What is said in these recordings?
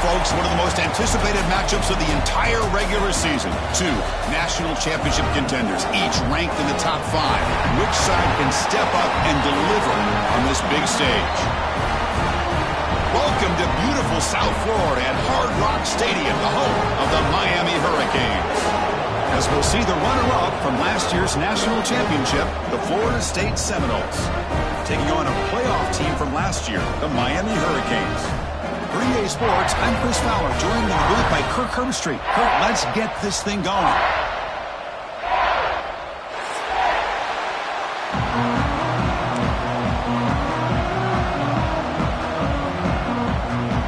folks, one of the most anticipated matchups of the entire regular season. Two national championship contenders, each ranked in the top 5. Which side can step up and deliver on this big stage? Welcome to beautiful South Florida at Hard Rock Stadium, the home of the Miami Hurricanes. As we'll see the runner-up from last year's national championship, the Florida State Seminoles, taking on a playoff team from last year, the Miami Hurricanes. For EA Sports, I'm Chris Fowler, joined in the booth by Kirk Herbstreit. Kirk, let's get this thing going.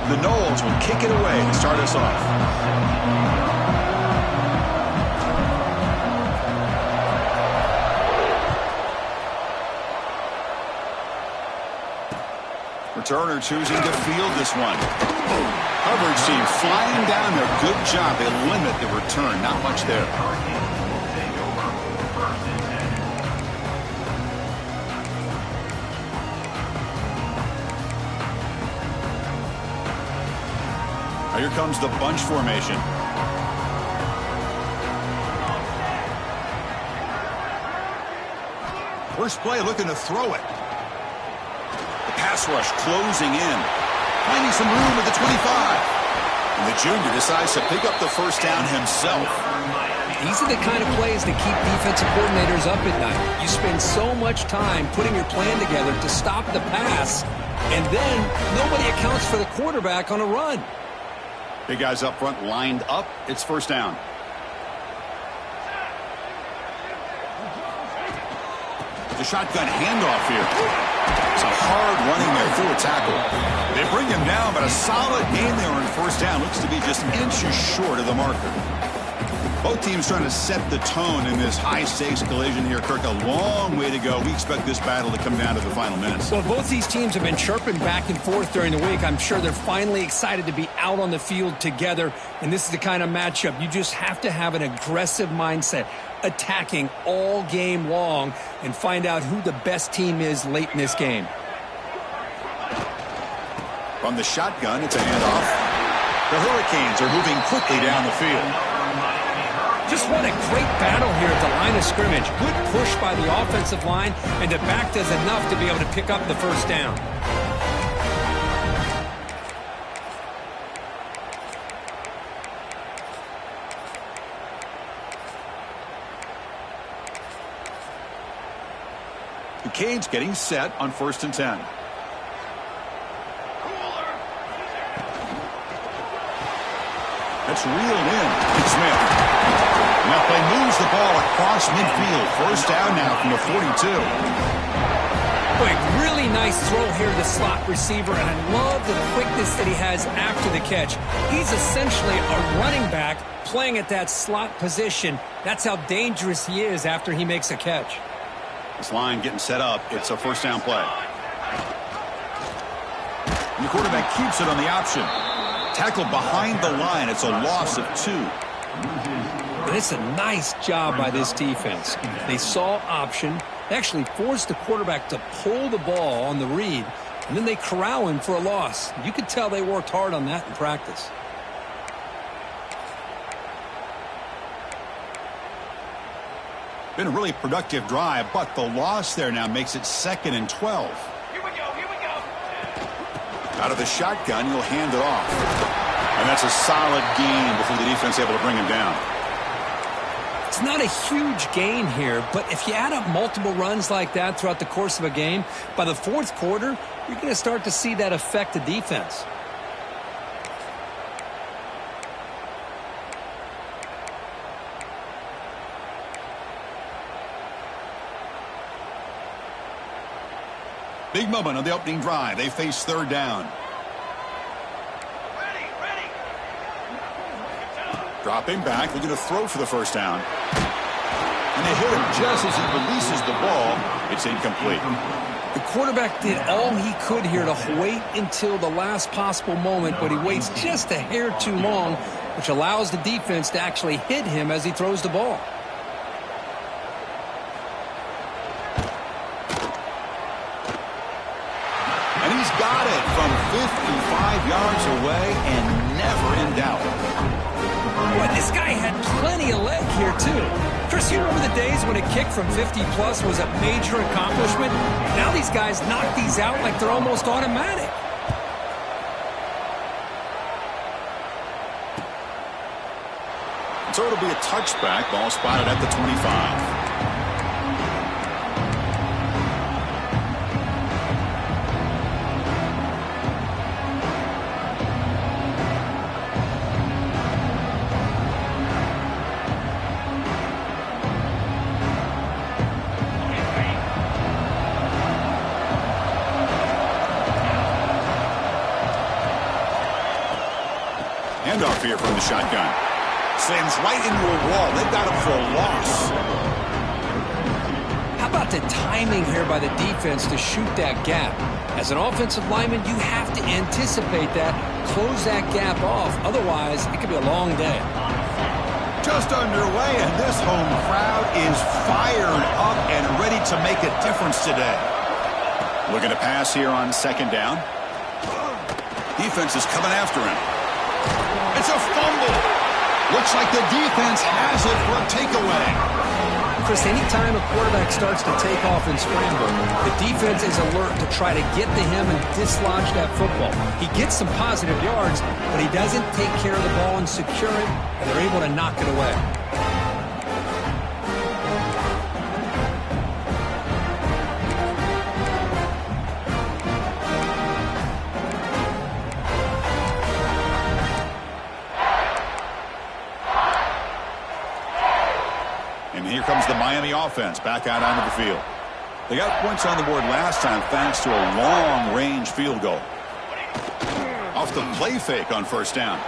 The Noles will kick it away to start us off. Returner choosing to field this one. Coverage team flying down there. Good job. They limit the return. Not much there. Now here comes the bunch formation. First play looking to throw it. Pass rush closing in. Finding some room at the 25. And the junior decides to pick up the first down himself. These are the kind of plays that keep defensive coordinators up at night. You spend so much time putting your plan together to stop the pass, and then nobody accounts for the quarterback on a run. Big guys up front lined up. It's first down. The shotgun handoff here. It's a hard running there through a tackle. They bring him down, but a solid gain there on first down. Looks to be just inches short of the marker. Both teams trying to set the tone in this high-stakes collision here. Kirk, a long way to go. We expect this battle to come down to the final minutes. Well, both these teams have been chirping back and forth during the week. I'm sure they're finally excited to be out on the field together. And this is the kind of matchup you just have to have an aggressive mindset, attacking all game long, and find out who the best team is late in this game. From the shotgun, it's a handoff. The Hurricanes are moving quickly down the field. Just what a great battle here at the line of scrimmage. Good push by the offensive line, and the back does enough to be able to pick up the first down. The Canes getting set on 1st and 10. That's reeled in. Smith. Now play moves the ball across midfield. First down now from the 42. Boy, really nice throw here to the slot receiver, and I love the quickness that he has after the catch. He's essentially a running back playing at that slot position. That's how dangerous he is after he makes a catch. This line getting set up. It's a first down play. And the quarterback keeps it on the option. Tackled behind the line. It's a loss of 2. And it's a nice job by this defense. They saw option. They actually forced the quarterback to pull the ball on the read, and then they corral him for a loss. You could tell they worked hard on that in practice. Been a really productive drive, but the loss there now makes it 2nd and 12. Here we go. Out of the shotgun, he'll hand it off. And that's a solid gain before the defense able to bring him down. It's not a huge gain here, but if you add up multiple runs like that throughout the course of a game, by the 4th quarter, you're going to start to see that affect the defense. Big moment on the opening drive. They face 3rd down. Ready. Dropping back, looking to throw for the first down. And they hit him just as he releases the ball. It's incomplete. The quarterback did all he could here to wait until the last possible moment, but he waits just a hair too long, which allows the defense to actually hit him as he throws the ball. And he's got it from 55 yards away, and ever in doubt. Boy, this guy had plenty of leg here, too. Chris, you remember the days when a kick from 50-plus was a major accomplishment? Now these guys knock these out like they're almost automatic. So it'll be a touchback. Ball spotted at the 25. Handoff here from the shotgun. Slams right into a wall. They've got him for a loss. How about the timing here by the defense to shoot that gap? As an offensive lineman, you have to anticipate that, close that gap off. Otherwise, it could be a long day. Just underway, and this home crowd is fired up and ready to make a difference today. Looking to pass here on second down. Defense is coming after him. It's a fumble. Looks like the defense has it for a takeaway. Chris, anytime a quarterback starts to take off and scramble, the defense is alert to try to get to him and dislodge that football. He gets some positive yards, but he doesn't take care of the ball and secure it, and they're able to knock it away. Here comes the Miami offense back out onto the field. They got points on the board last time thanks to a long-range field goal. Off the play fake on first down.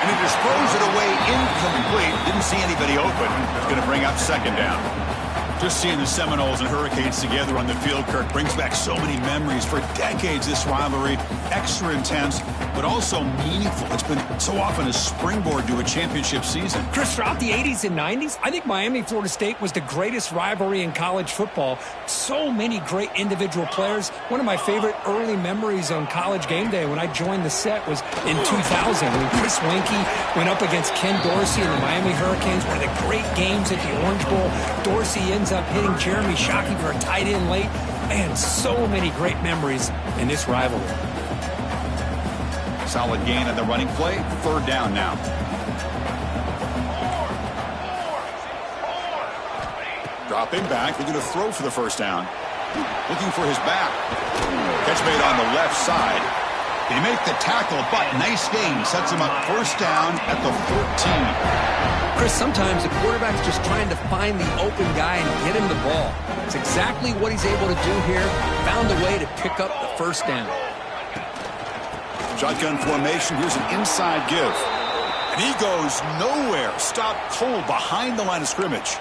And he just throws it away incomplete. Didn't see anybody open. It's going to bring up second down. Just seeing the Seminoles and Hurricanes together on the field, Kirk, brings back so many memories. For decades, this rivalry, extra intense, but also meaningful. It's been so often a springboard to a championship season. Chris, throughout the 80s and 90s, I think Miami-Florida State was the greatest rivalry in college football. So many great individual players. One of my favorite early memories on College Game Day when I joined the set was in 2000 when Chris Weinke went up against Ken Dorsey and the Miami Hurricanes. One of the great games at the Orange Bowl. Dorsey ends up hitting Jeremy Shockey for a tight end late. Man, so many great memories in this rivalry. Solid gain on the running play. Third down now. Dropping back. They're going to throw for the first down. Looking for his back. Catch made on the left side. They make the tackle, but nice gain. Sets him up first down at the 14. Chris, sometimes the quarterback's just trying to find the open guy and get him the ball. It's exactly what he's able to do here. Found a way to pick up the first down. Shotgun formation. Here's an inside give. And he goes nowhere. Stopped cold behind the line of scrimmage.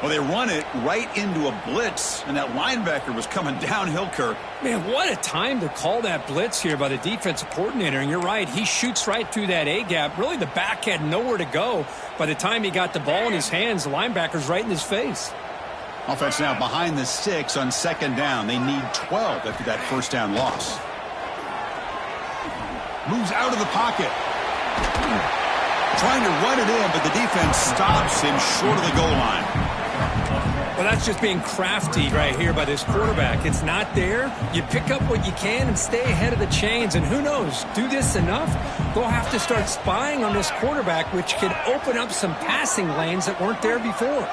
Well, they run it right into a blitz, and that linebacker was coming downhill, Kirk. Man, what a time to call that blitz here by the defensive coordinator. And you're right, he shoots right through that A-gap. Really, the back had nowhere to go. By the time he got the ball in his hands, the linebacker's right in his face. Offense now behind the 6 on second down. They need 12 after that first down loss. Moves out of the pocket. Trying to run it in, but the defense stops him short of the goal line. Well, that's just being crafty right here by this quarterback. It's not there. You pick up what you can and stay ahead of the chains. And who knows, do this enough, they'll have to start spying on this quarterback, which could open up some passing lanes that weren't there before.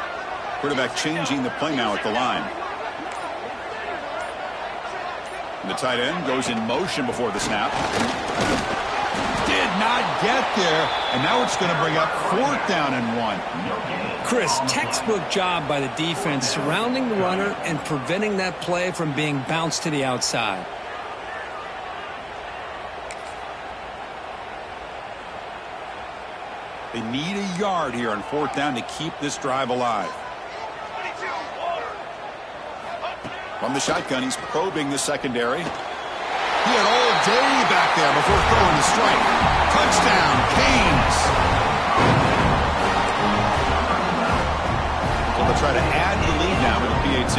Quarterback changing the play now at the line. And the tight end goes in motion before the snap. Did not get there, and now it's going to bring up fourth down and 1. Chris, textbook job by the defense surrounding the runner and preventing that play from being bounced to the outside. They need a yard here on fourth down to keep this drive alive. From the shotgun, he's probing the secondary. He had all day back there before throwing the strike. Touchdown, Canes. Well, they'll try to add the lead now with the PAT.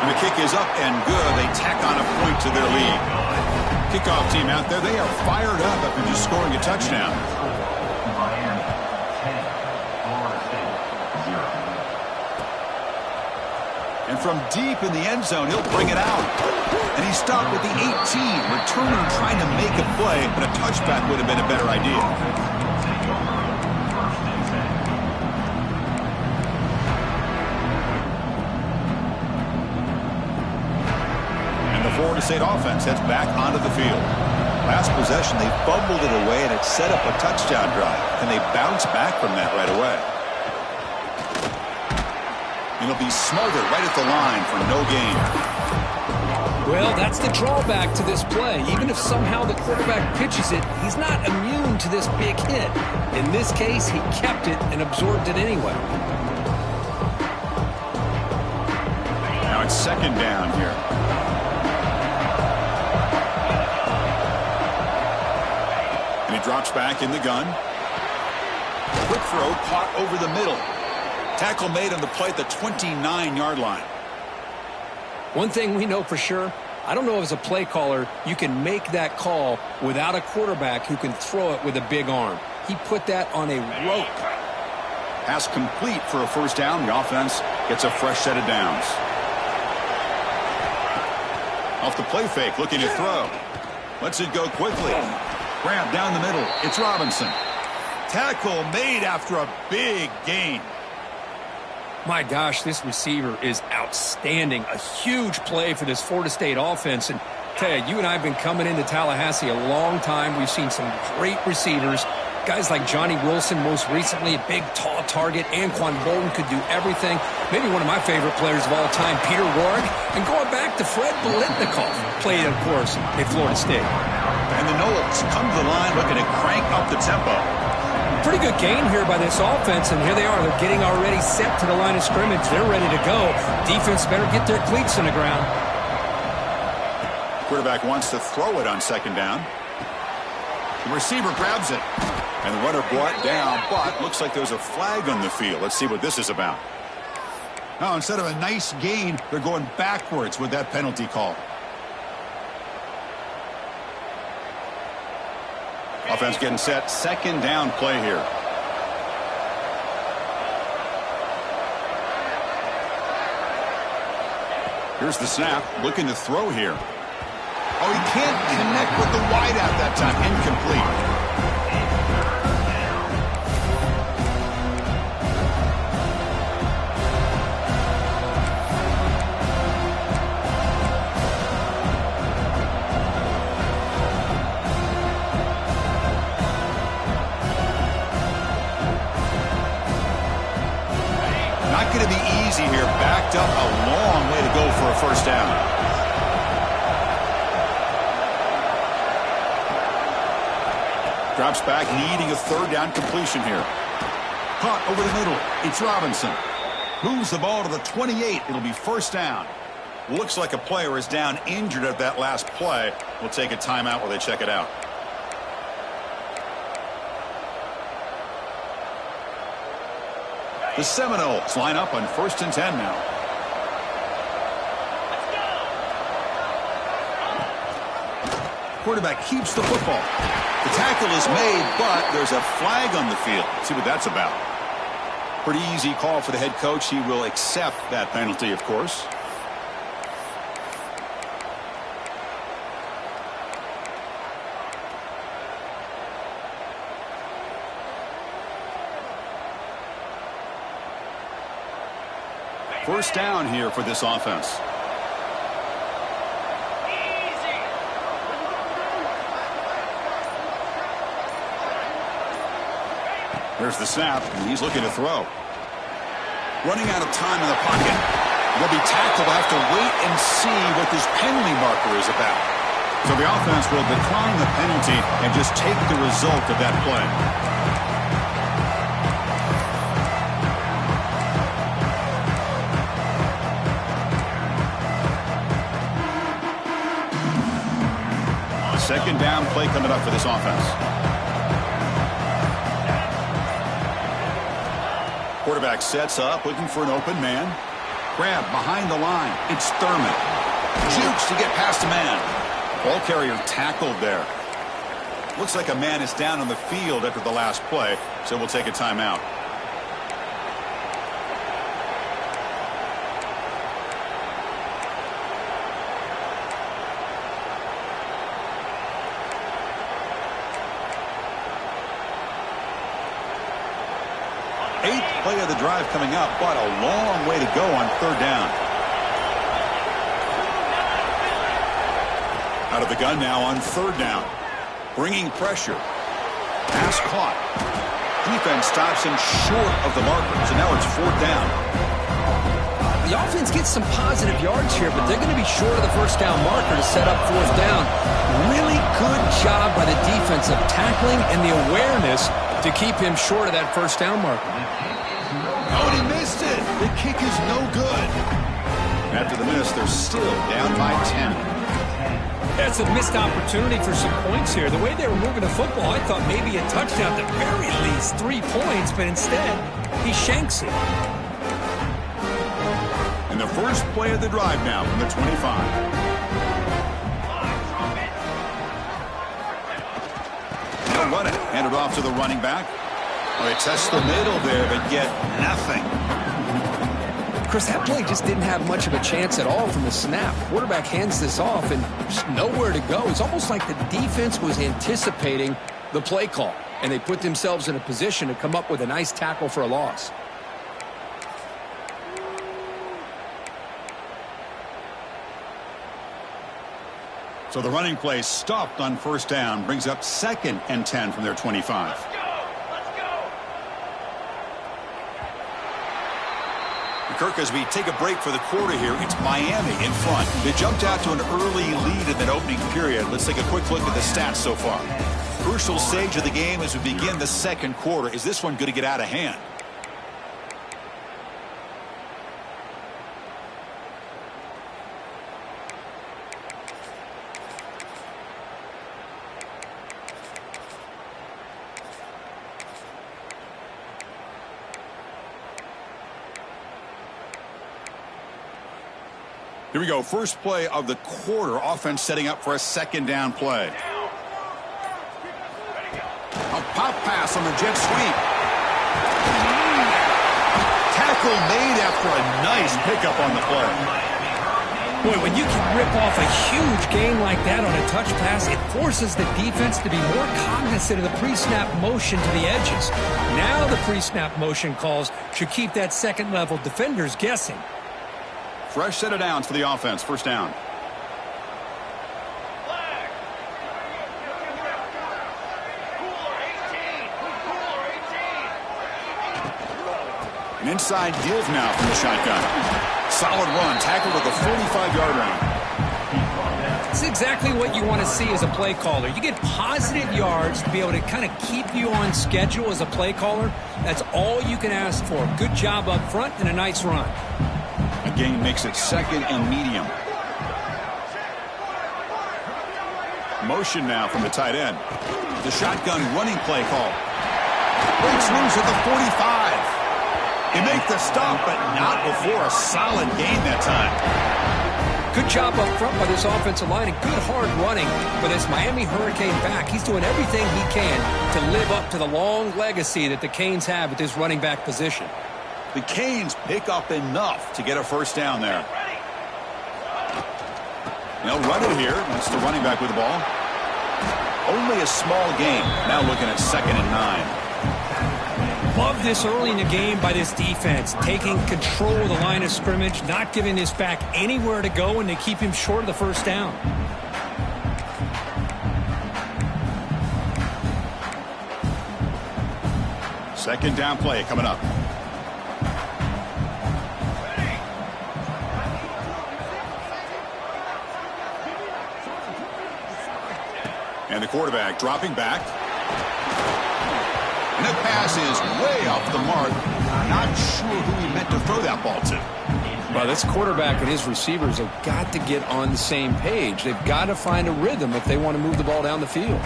And the kick is up and good. They tack on a point to their lead. Kickoff team out there, they are fired up after just scoring a touchdown. Miami 10, Florida State 0. And from deep in the end zone, he'll bring it out. And he stopped at the 18. Returner trying to make a play, but a touchback would have been a better idea. Florida State offense heads back onto the field. Last possession, they fumbled it away, and it set up a touchdown drive. And they bounce back from that right away. It'll be smothered right at the line for no gain. Well, that's the drawback to this play. Even if somehow the quarterback pitches it, he's not immune to this big hit. In this case, he kept it and absorbed it anyway. Now it's second down here. And he drops back in the gun. Quick throw caught over the middle. Tackle made on the play at the 29-yard line. One thing we know for sure, I don't know as a play caller you can make that call without a quarterback who can throw it with a big arm. He put that on a rope. Pass complete for a first down. The offense gets a fresh set of downs. Off the play fake, looking to throw. Lets it go quickly. Grab down the middle. It's Robinson. Tackle made after a big gain. My gosh, this receiver is outstanding. A huge play for this Florida State offense. And tell you and I have been coming into Tallahassee a long time. We've seen some great receivers. Guys like Johnny Wilson, most recently, a big, tall target. Anquan Bolden could do everything. Maybe one of my favorite players of all time, Peter Warrick. And going back to Fred Biletnikoff, played, of course, at Florida State. And the Noles come to the line looking to crank up the tempo. Pretty good gain here by this offense, and here they are. They're getting already set to the line of scrimmage. They're ready to go. Defense better get their cleats in the ground. Quarterback wants to throw it on second down. The receiver grabs it. And the runner brought down, but looks like there's a flag on the field. Let's see what this is about. Now, instead of a nice gain, they're going backwards with that penalty call. Offense getting set. Second down play here. Here's the snap. Looking to throw here. Oh, he can't connect with the wideout that time. Incomplete. Going to be easy here. Backed up a long way to go for a first down. Drops back, needing a third down completion here. Caught over the middle. It's Robinson. Moves the ball to the 28. It'll be first down. Looks like a player is down injured at that last play. We'll take a timeout while they check it out. The Seminoles line up on 1st and 10 now. Quarterback keeps the football. The tackle is made, but there's a flag on the field. Let's see what that's about. Pretty easy call for the head coach. He will accept that penalty, of course. First down here for this offense. There's the snap, and he's looking to throw. Running out of time in the pocket. They'll be tackled. They'll have to wait and see what this penalty marker is about. So the offense will decline the penalty and just take the result of that play. Second down play coming up for this offense. Quarterback sets up, looking for an open man. grab behind the line. It's Thurman. Jukes to get past a man. Ball carrier tackled there. Looks like a man is down on the field after the last play, so we'll take a timeout. Eighth play of the drive coming up, but a long way to go on third down. Out of the gun now on third down. Bringing pressure. Pass caught. Defense stops him short of the marker, so now it's fourth down. The offense gets some positive yards here, but they're going to be short of the first down marker to set up fourth down. Really good job by the defense of tackling and the awareness to keep him short of that first down marker. Oh, and he missed it. The kick is no good. After the miss, they're still down by 10. That's a missed opportunity for some points here. The way they were moving the football, I thought maybe a touchdown, at the very least 3 points, but instead, he shanks it. And the first play of the drive now from the 25. They'll run it. Hand it off to the running back. Well, they test the middle there, but get nothing. Chris, that play just didn't have much of a chance at all from the snap. Quarterback hands this off and just nowhere to go. It's almost like the defense was anticipating the play call, and they put themselves in a position to come up with a nice tackle for a loss. So the running play stopped on first down, brings up 2nd and 10 from their 25. Kirk, as we take a break for the quarter here, it's Miami in front. They jumped out to an early lead in that opening period. Let's take a quick look at the stats so far. Crucial stage of the game as we begin the second quarter. Is this one going to get out of hand? Here we go. First play of the quarter. Offense setting up for a second down play. A pop pass on the jet sweep. Tackle made after a nice pickup on the play. Boy, when you can rip off a huge gain like that on a touch pass, it forces the defense to be more cognizant of the pre-snap motion to the edges. Now the pre-snap motion calls should keep that second-level defenders guessing. Fresh set of downs for the offense. First down. An inside give now from the shotgun. Solid run. Tackled at the 45-yard line. It's exactly what you want to see as a play caller. You get positive yards to be able to kind of keep you on schedule as a play caller. That's all you can ask for. Good job up front and a nice run. A gain makes it 2nd and medium. Motion now from the tight end. The shotgun running play call. Breaks loose at the 45. They make the stop, but not before a solid gain that time. Good job up front by this offensive line and good hard running for this Miami Hurricane back. He's doing everything he can to live up to the long legacy that the Canes have at this running back position. The Canes pick up enough to get a first down there. They'll run it here. That's the running back with the ball. Only a small gain. Now looking at 2nd and 9. Love this early in the game by this defense. Taking control of the line of scrimmage, not giving this back anywhere to go, and they keep him short of the first down. Second down play coming up. And the quarterback dropping back. And the pass is way off the mark. Not sure who he meant to throw that ball to. Well, this quarterback and his receivers have got to get on the same page. They've got to find a rhythm if they want to move the ball down the field.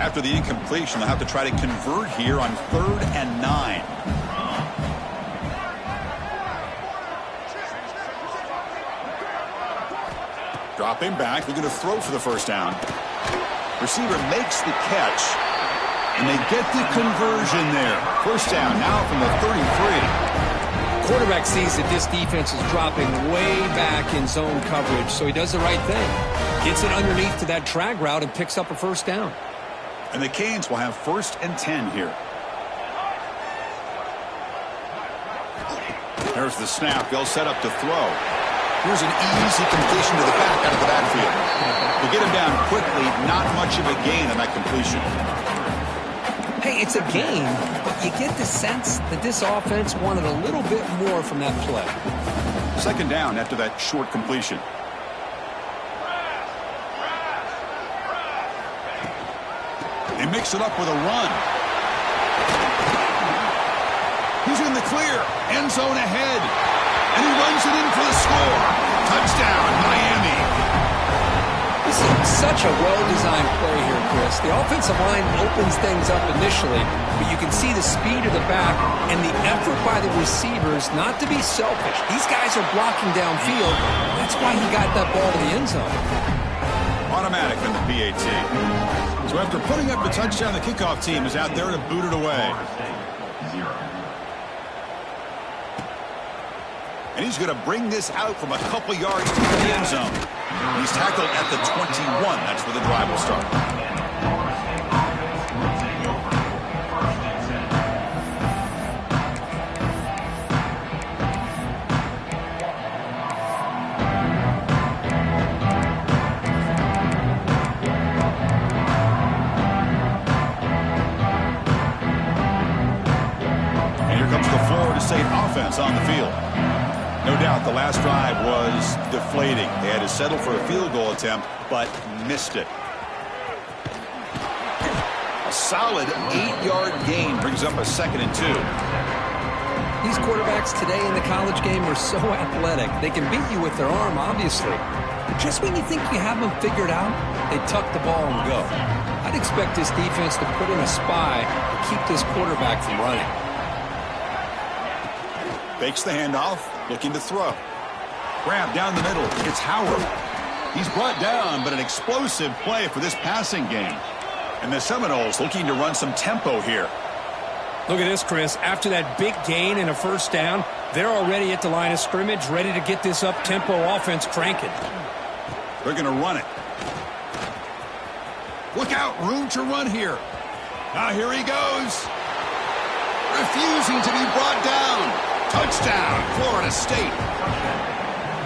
After the incompletion, they'll have to try to convert here on 3rd and 9. Dropping back, they're going to throw for the first down. Receiver makes the catch, and they get the conversion there. First down now from the 33. Quarterback sees that this defense is dropping way back in zone coverage, so he does the right thing. Gets it underneath to that drag route and picks up a first down. And the Canes will have 1st and 10 here. There's the snap. They'll set up to throw. Here's an easy completion to the back out of the backfield. To get him down quickly, not much of a gain on that completion. Hey, it's a gain, but you get the sense that this offense wanted a little bit more from that play. Second down after that short completion. They mix it up with a run. He's in the clear. End zone ahead. And he runs it in for the score. Touchdown, Miami. This is such a well-designed play here, Chris. The offensive line opens things up initially, but you can see the speed of the back and the effort by the receivers not to be selfish. These guys are blocking downfield. That's why he got that ball to the end zone. Automatic on the PAT. So after putting up the touchdown, the kickoff team is out there to boot it away. And he's going to bring this out from a couple yards to the end zone. He's tackled at the 21. That's where the drive will start. And here comes the Florida State offense on the field. No doubt the last drive was deflating. They had to settle for a field goal attempt, but missed it. A solid 8-yard gain brings up a 2nd and 2. These quarterbacks today in the college game are so athletic. They can beat you with their arm, obviously. But just when you think you have them figured out, they tuck the ball and go. I'd expect this defense to put in a spy to keep this quarterback from running. Fakes the handoff, looking to throw. Grab down the middle. It's Howard. He's brought down, but an explosive play for this passing game. And the Seminoles looking to run some tempo here. Look at this, Chris. After that big gain and a first down, they're already at the line of scrimmage, ready to get this up-tempo offense cranking. They're going to run it. Look out, room to run here. Now here he goes. Refusing to be brought down. Touchdown, Florida State.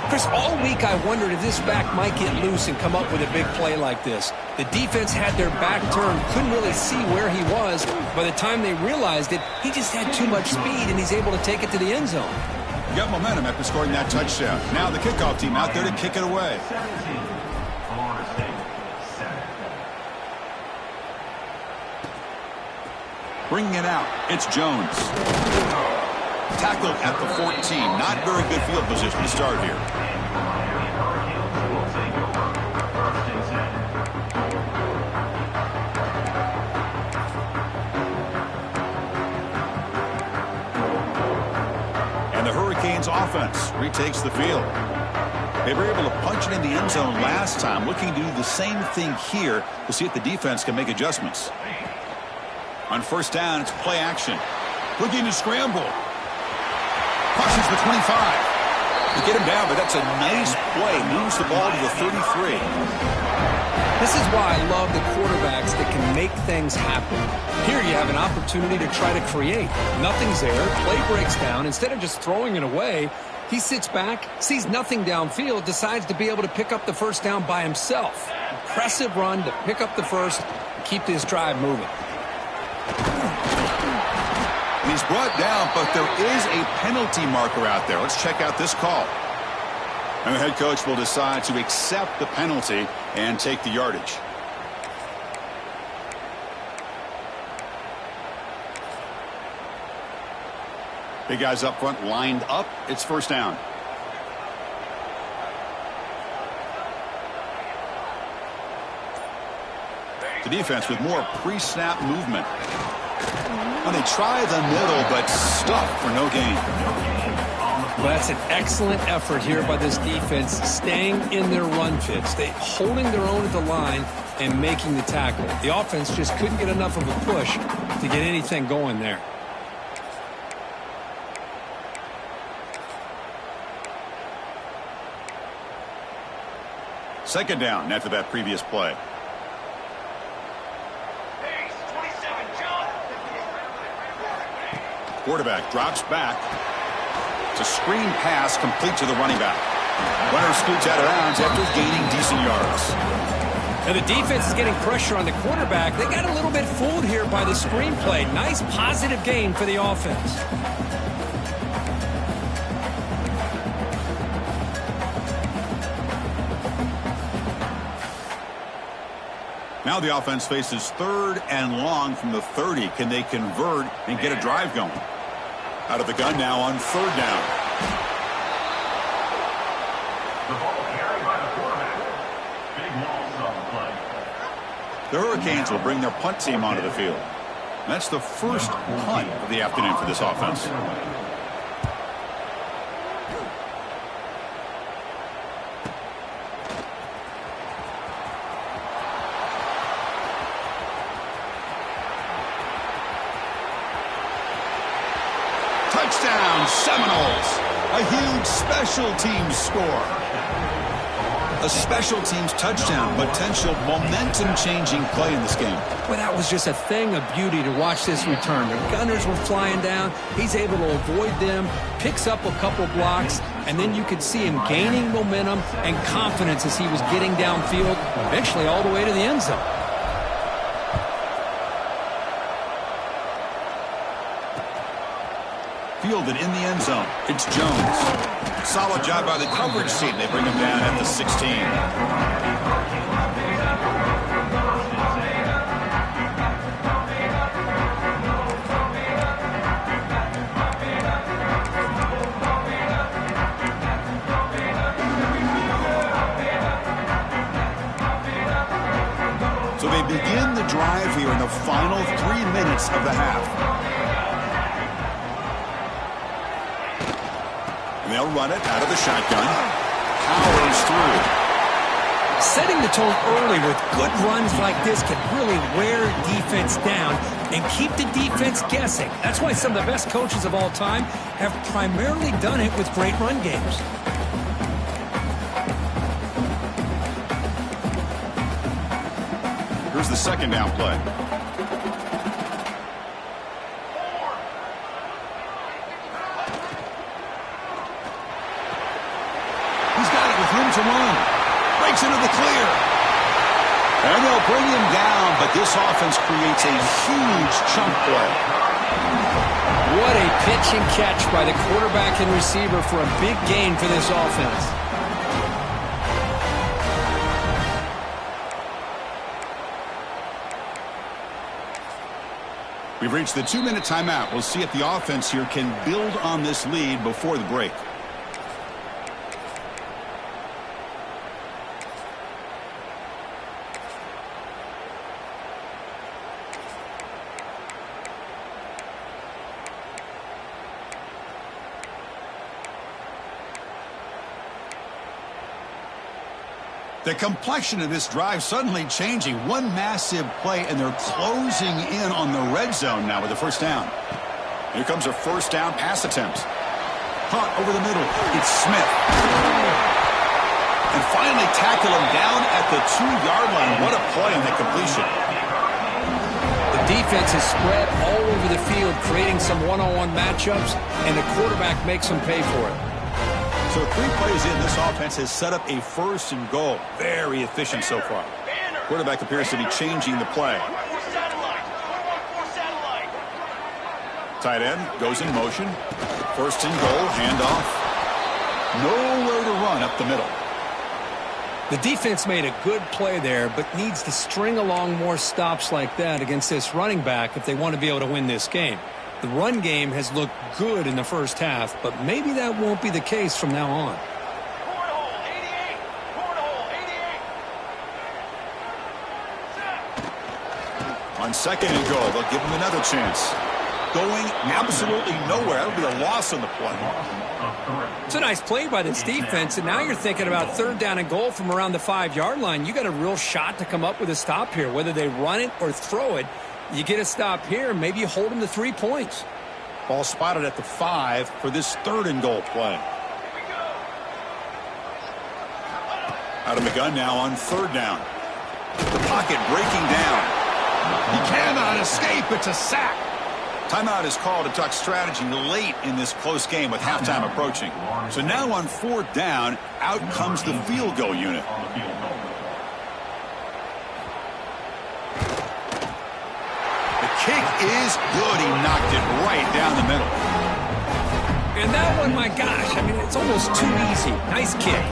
Chris, all week I wondered if this back might get loose and come up with a big play like this. The defense had their back turned, couldn't really see where he was. By the time they realized it, he just had too much speed, and he's able to take it to the end zone. You got momentum after scoring that touchdown. Now the kickoff team out there to kick it away. Florida State, 7. Bringing it out, it's Jones. Tackled at the 14. Not very good field position to start here. And the Hurricanes offense retakes the field. They were able to punch it in the end zone last time, looking to do the same thing here to see if the defense can make adjustments. On first down, it's play action. Looking to scramble. Crosses the 25. To get him down, but that's a nice play. Moves the ball to the 33. This is why I love the quarterbacks that can make things happen. Here you have an opportunity to try to create. Nothing's there. Play breaks down. Instead of just throwing it away, he sits back, sees nothing downfield, decides to be able to pick up the first down by himself. Impressive run to pick up the first, keep this drive moving. He's brought down, but there is a penalty marker out there. Let's check out this call. And the head coach will decide to accept the penalty and take the yardage. Big guys up front lined up. It's first down. The defense with more pre-snap movement. Well, they try the middle, but stuffed for no gain. Well, that's an excellent effort here by this defense, staying in their run fits. They holding their own at the line and making the tackle. The offense just couldn't get enough of a push to get anything going there. Second down after that previous play. Quarterback drops back. It's a screen pass complete to the running back. Runner scoots out of bounds after gaining decent yards. Now the defense is getting pressure on the quarterback. They got a little bit fooled here by the screen play. Nice positive gain for the offense. Now the offense faces 3rd and long from the 30. Can they convert and get a drive going? Out of the gun now on 3rd down. The ball carried by the quarterback. Big loss on the play. The Hurricanes will bring their punt team onto the field. That's the first punt of the afternoon for this offense. Touchdown, Seminoles! A huge special teams score. A special teams touchdown, potential momentum-changing play in this game. Well, that was just a thing of beauty to watch this return. The gunners were flying down. He's able to avoid them, picks up a couple blocks, and then you could see him gaining momentum and confidence as he was getting downfield, eventually all the way to the end zone. Fielded in the end zone. It's Jones. Solid job by the coverage team. They bring him down at the 16. So they begin the drive here in the final 3 minutes of the half. They'll run it out of the shotgun. Powers through. Setting the tone early with good runs like this can really wear defense down and keep the defense guessing. That's why some of the best coaches of all time have primarily done it with great run games. Here's the second down play. To run. Breaks into the clear. And they'll bring him down, but this offense creates a huge chunk play. What a pitch and catch by the quarterback and receiver for a big gain for this offense. We've reached the 2-minute timeout. We'll see if the offense here can build on this lead before the break. The complexion of this drive suddenly changing. One massive play, and they're closing in on the red zone now with the first down. Here comes a first down pass attempt. Hunt over the middle. It's Smith. And finally tackle him down at the 2-yard line. What a play on that completion. The defense is spread all over the field, creating some one-on-one matchups, and the quarterback makes them pay for it. So 3 plays in, this offense has set up a 1st and goal. Very efficient so far. Quarterback appears to be changing the play. Tight end goes in motion. 1st and goal, handoff. Nowhere to run up the middle. The defense made a good play there, but needs to string along more stops like that against this running back if they want to be able to win this game. The run game has looked good in the first half, but maybe that won't be the case from now on. On second and goal, they'll give him another chance. Going absolutely nowhere. That'll be a loss on the play. It's a nice play by this defense, and now you're thinking about third down and goal from around the 5-yard line. You got a real shot to come up with a stop here. Whether they run it or throw it, you get a stop here, and maybe you hold them to 3 points. Ball spotted at the 5 for this third and goal play. Out of the gun now on third down. The pocket breaking down. He cannot escape. It's a sack. Timeout is called to talk strategy late in this close game with halftime approaching. So now on fourth down, out comes the field goal unit. The kick is good. He knocked it right down the middle. And that one, my gosh, I mean, it's almost too easy. Nice kick.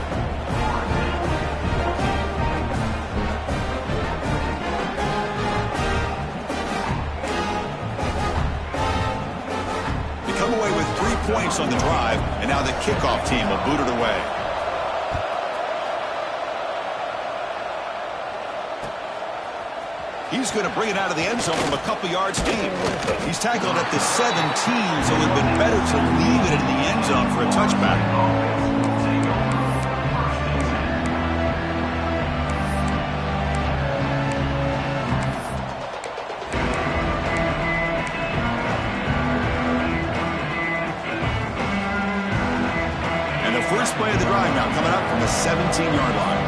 Come away with 3 points on the drive, and now the kickoff team will boot it away. He's going to bring it out of the end zone from a couple yards deep. He's tackled at the 17, so it would have been better to leave it in the end zone for a touchback. First play of the drive now coming up from the 17-yard line.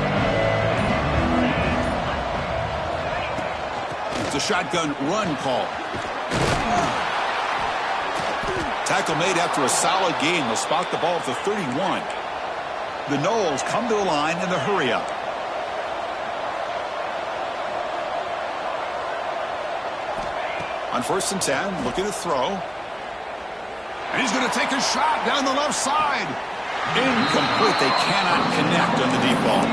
It's a shotgun run call. Tackle made after a solid gain. They'll spot the ball at the 31. The Noles come to the line in the hurry up. On 1st and 10, looking to throw. And he's going to take a shot down the left side. Incomplete. They cannot connect on the deep ball.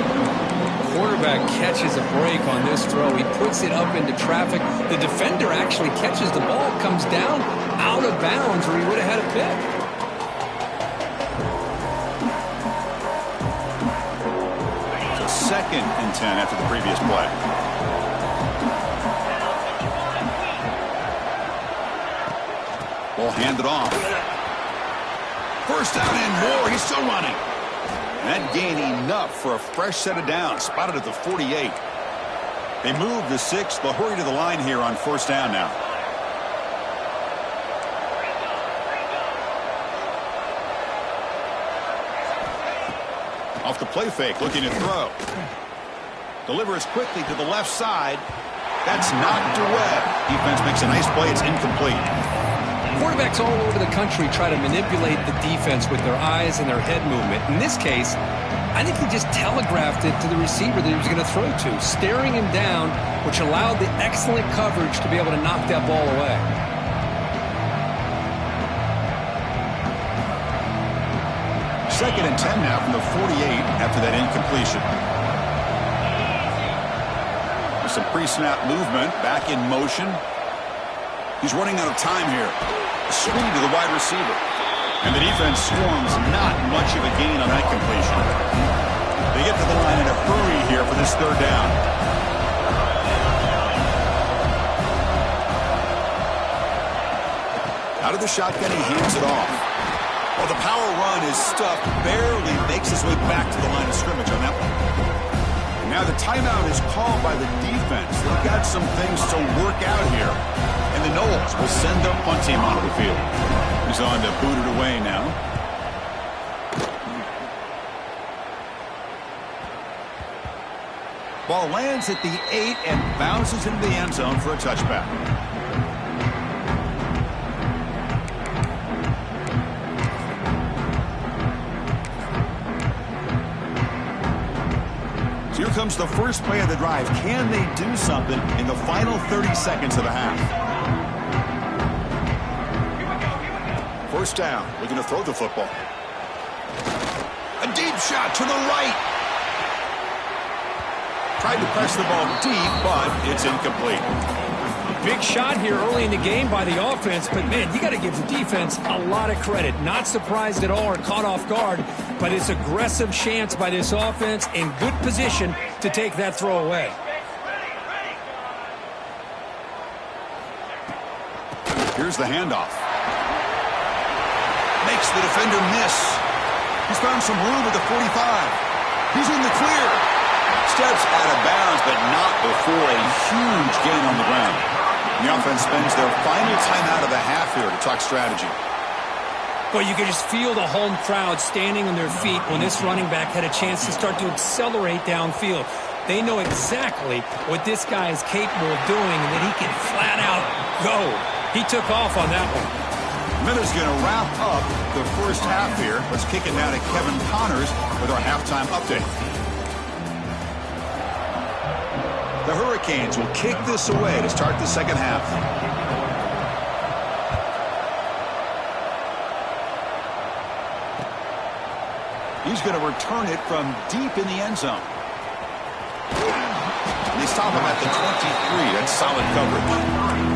Quarterback catches a break on this throw. He puts it up into traffic. The defender actually catches the ball, comes down out of bounds, or he would have had a pick. So 2nd and 10 after the previous play. Ball handed off. First down and more. He's still running. That gain enough for a fresh set of downs. Spotted at the 48. They move the 6. They'll hurry to the line here on 1st down now. Off the play fake, looking to throw. Delivers quickly to the left side. That's knocked away. Defense makes a nice play. It's incomplete. Quarterbacks all over the country try to manipulate the defense with their eyes and their head movement. In this case, I think he just telegraphed it to the receiver that he was going to throw to, staring him down, which allowed the excellent coverage to be able to knock that ball away. Second and 10 now from the 48 after that incompletion. There's some pre-snap movement, back in motion. He's running out of time here. A screen to the wide receiver. And the defense swarms not much of a gain on that completion. They get to the line in a hurry here for this third down. Out of the shotgun, he hands it off. Well, the power run is stuffed, barely makes his way back to the line of scrimmage on that one. Now the timeout is called by the defense. They've got some things to work out here. And the Noles will send their punt team onto the field. He's on to boot it away now. Ball lands at the 8 and bounces into the end zone for a touchback. Here comes the first play of the drive. Can they do something in the final 30 seconds of the half? First down. Looking to throw the football. A deep shot to the right. Tried to press the ball deep, but it's incomplete. Big shot here early in the game by the offense, but, man, you got to give the defense a lot of credit. Not surprised at all or caught off guard, but it's aggressive chance by this offense in good position to take that throw away. Here's the handoff. Makes the defender miss. He's found some room at the 45. He's in the clear. Steps out of bounds, but not before a huge gain on the ground. The offense spends their final timeout of the half here to talk strategy. Well, you can just feel the home crowd standing on their feet when this running back had a chance to start to accelerate downfield. They know exactly what this guy is capable of doing and that he can flat out go. He took off on that one. Miller's going to wrap up the first half here. Let's kick it now to Kevin Connors with our halftime update. The Hurricanes will kick this away to start the second half. He's going to return it from deep in the end zone. They stop him at the 23. That's solid coverage.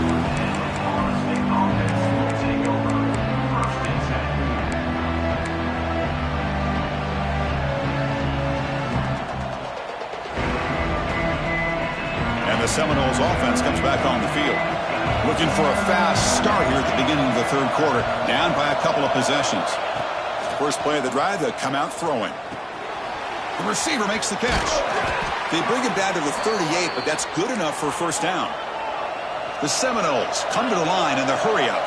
The Seminoles offense comes back on the field. Looking for a fast start here at the beginning of the third quarter. Down by a couple of possessions. First play of the drive, they'll come out throwing. The receiver makes the catch. They bring him down to the 38, but that's good enough for a first down. The Seminoles come to the line in the hurry up.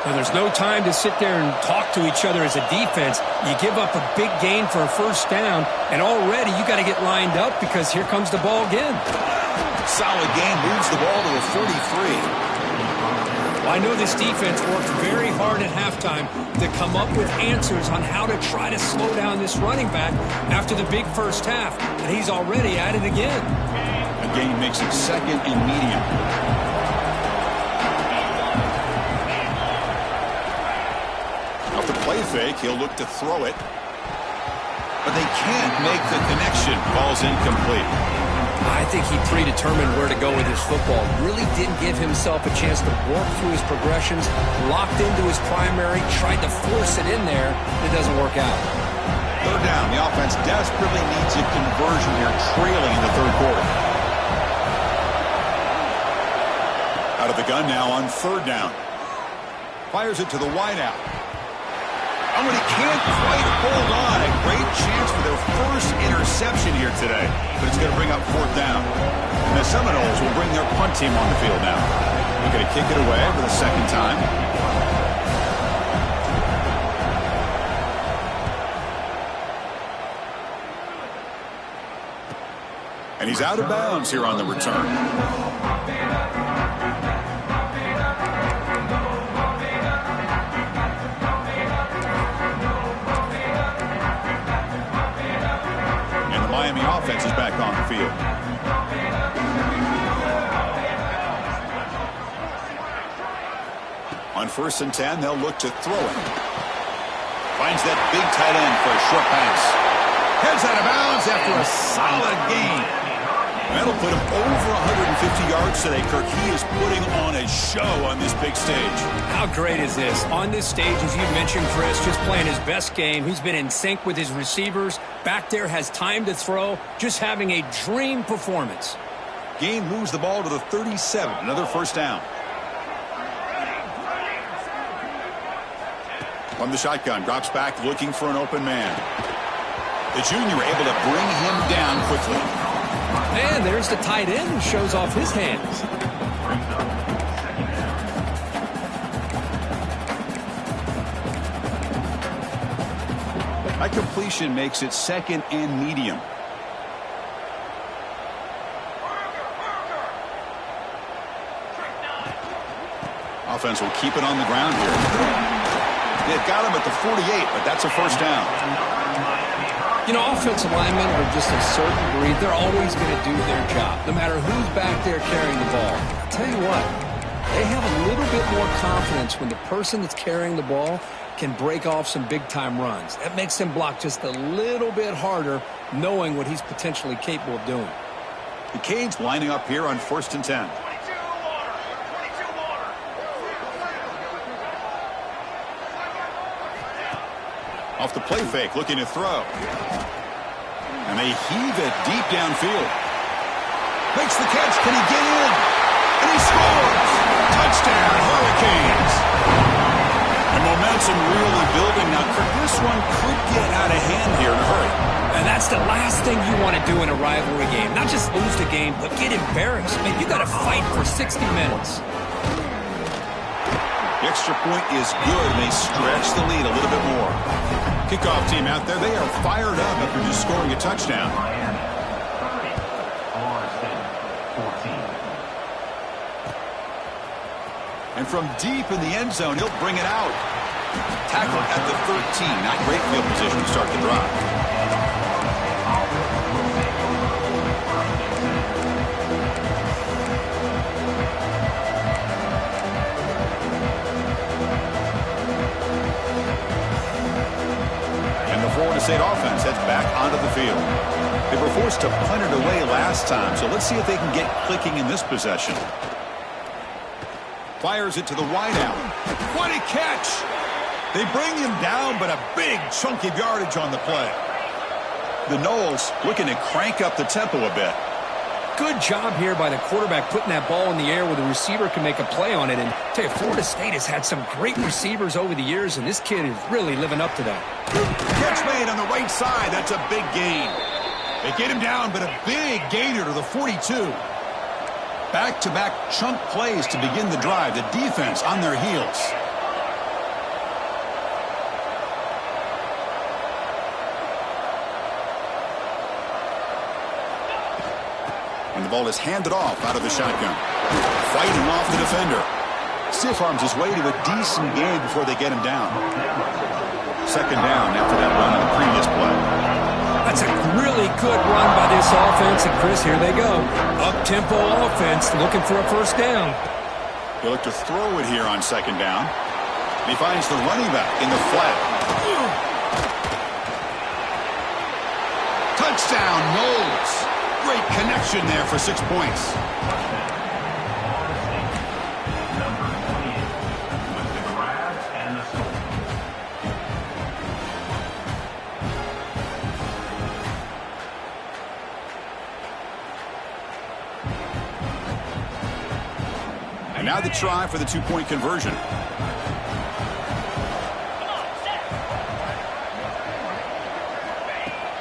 Well, there's no time to sit there and talk to each other as a defense. You give up a big gain for a first down, and already you got to get lined up because here comes the ball again. Solid game, moves the ball to the 43. Well, I know this defense worked very hard at halftime to come up with answers on how to try to slow down this running back after the big first half, and he's already at it again. A gain makes it second and medium. Off the play fake, he'll look to throw it. But they can't make the connection. Ball's incomplete. I think he predetermined where to go with his football. Really didn't give himself a chance to work through his progressions. Locked into his primary, tried to force it in there. It doesn't work out. Third down. The offense desperately needs a conversion here, trailing in the third quarter. Out of the gun now on third down. Fires it to the wideout. Oh, and he can't quite hold on. A great chance for their first interception here today. But it's going to bring up fourth down. And the Seminoles will bring their punt team on the field now. They're going to kick it away for the second time. And he's out of bounds here on the return. Miami offense is back on the field. On 1st and 10, they'll look to throw it. Finds that big tight end for a short pass. Heads out of bounds after a solid gain. That'll put him over 150 yards today, Kirk. He is putting on a show on this big stage. How great is this? On this stage, as you mentioned, Chris, just playing his best game. He's been in sync with his receivers. Back there, has time to throw. Just having a dream performance. Gain moves the ball to the 37. Another first down. From the shotgun, drops back looking for an open man. The junior able to bring him down quickly. And there's the tight end who shows off his hands. That completion makes it second and medium. Offense will keep it on the ground here. They've got him at the 48, but that's a first down. You know, offensive linemen are just a certain breed. They're always going to do their job, no matter who's back there carrying the ball. I'll tell you what, they have a little bit more confidence when the person that's carrying the ball can break off some big-time runs. That makes them block just a little bit harder, knowing what he's potentially capable of doing. The Canes lining up here on 1st and 10. Off the play fake, looking to throw. And they heave it deep downfield. Makes the catch. Can he get in? And he scores! Touchdown, Hurricanes. And momentum really building now. This one could get out of hand here in a hurry. And that's the last thing you want to do in a rivalry game. Not just lose the game, but get embarrassed. Man, you got to fight for 60 minutes. The extra point is good, and they stretch the lead a little bit more. Kickoff team out there, they are fired up after just scoring a touchdown. Miami 30, Florida State 14. And from deep in the end zone, he'll bring it out. Tackle at the 13. Not great field position to start the drive. Florida State offense heads back onto the field. They were forced to punt it away last time, so let's see if they can get clicking in this possession. Fires it to the wideout. What a catch! They bring him down, but a big chunk of yardage on the play. The Noles looking to crank up the tempo a bit. Good job here by the quarterback putting that ball in the air where the receiver can make a play on it. And I tell you, Florida State has had some great receivers over the years, and this kid is really living up to that. Catch made on the right side. That's a big gain. They get him down, but a big gainer to the 42. Back-to-back chunk plays to begin the drive. The defense on their heels. And the ball is handed off out of the shotgun. Fighting off the defender. Stiff arms his way to a decent gain before they get him down. Second down after that run on the previous play. That's a really good run by this offense. And, Chris, here they go. Up-tempo offense looking for a first down. They look to throw it here on second down. And he finds the running back in the flat. Touchdown, Noles. Great connection there for 6 points. Number 28 with the grab and the score. And now the try for the two-point conversion.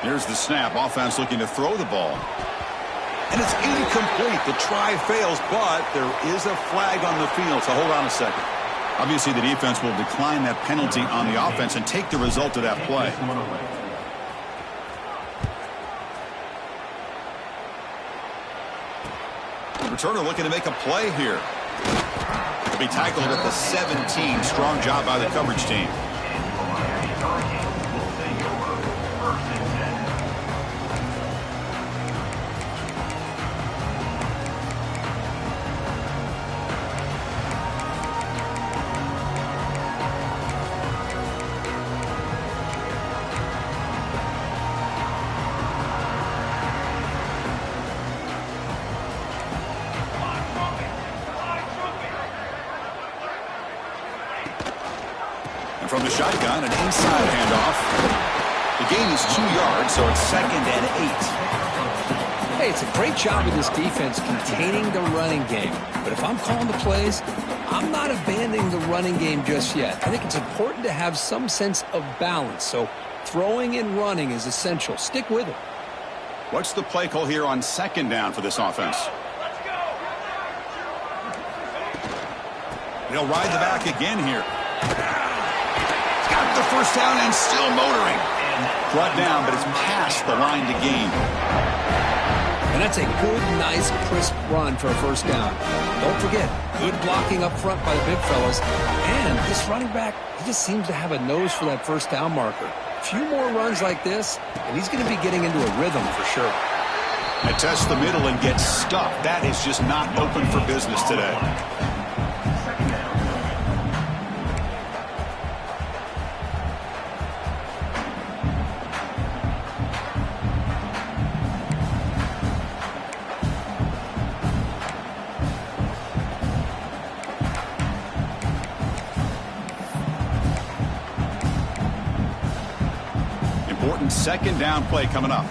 Here's the snap. Offense looking to throw the ball. And it's incomplete. The try fails, but there is a flag on the field, so hold on a second. Obviously, the defense will decline that penalty on the offense and take the result of that play. The returner looking to make a play here. He'll be tackled at the 17. Strong job by the coverage team. From the shotgun, an inside handoff. The gain is 2 yards, so it's 2nd and 8. Hey, it's a great job of this defense containing the running game. But if I'm calling the plays, I'm not abandoning the running game just yet. I think it's important to have some sense of balance. So throwing and running is essential. Stick with it. What's the play call here on second down for this offense? They'll ride the back again here. Got the first down and still motoring. Brought down, but it's past the line to gain. And that's a good, nice, crisp run for a first down. Don't forget, good blocking up front by the big fellas. And this running back, he just seems to have a nose for that first down marker. A few more runs like this, and he's going to be getting into a rhythm for sure. I test the middle and get stuffed. That is just not open for business today. Second down play coming up.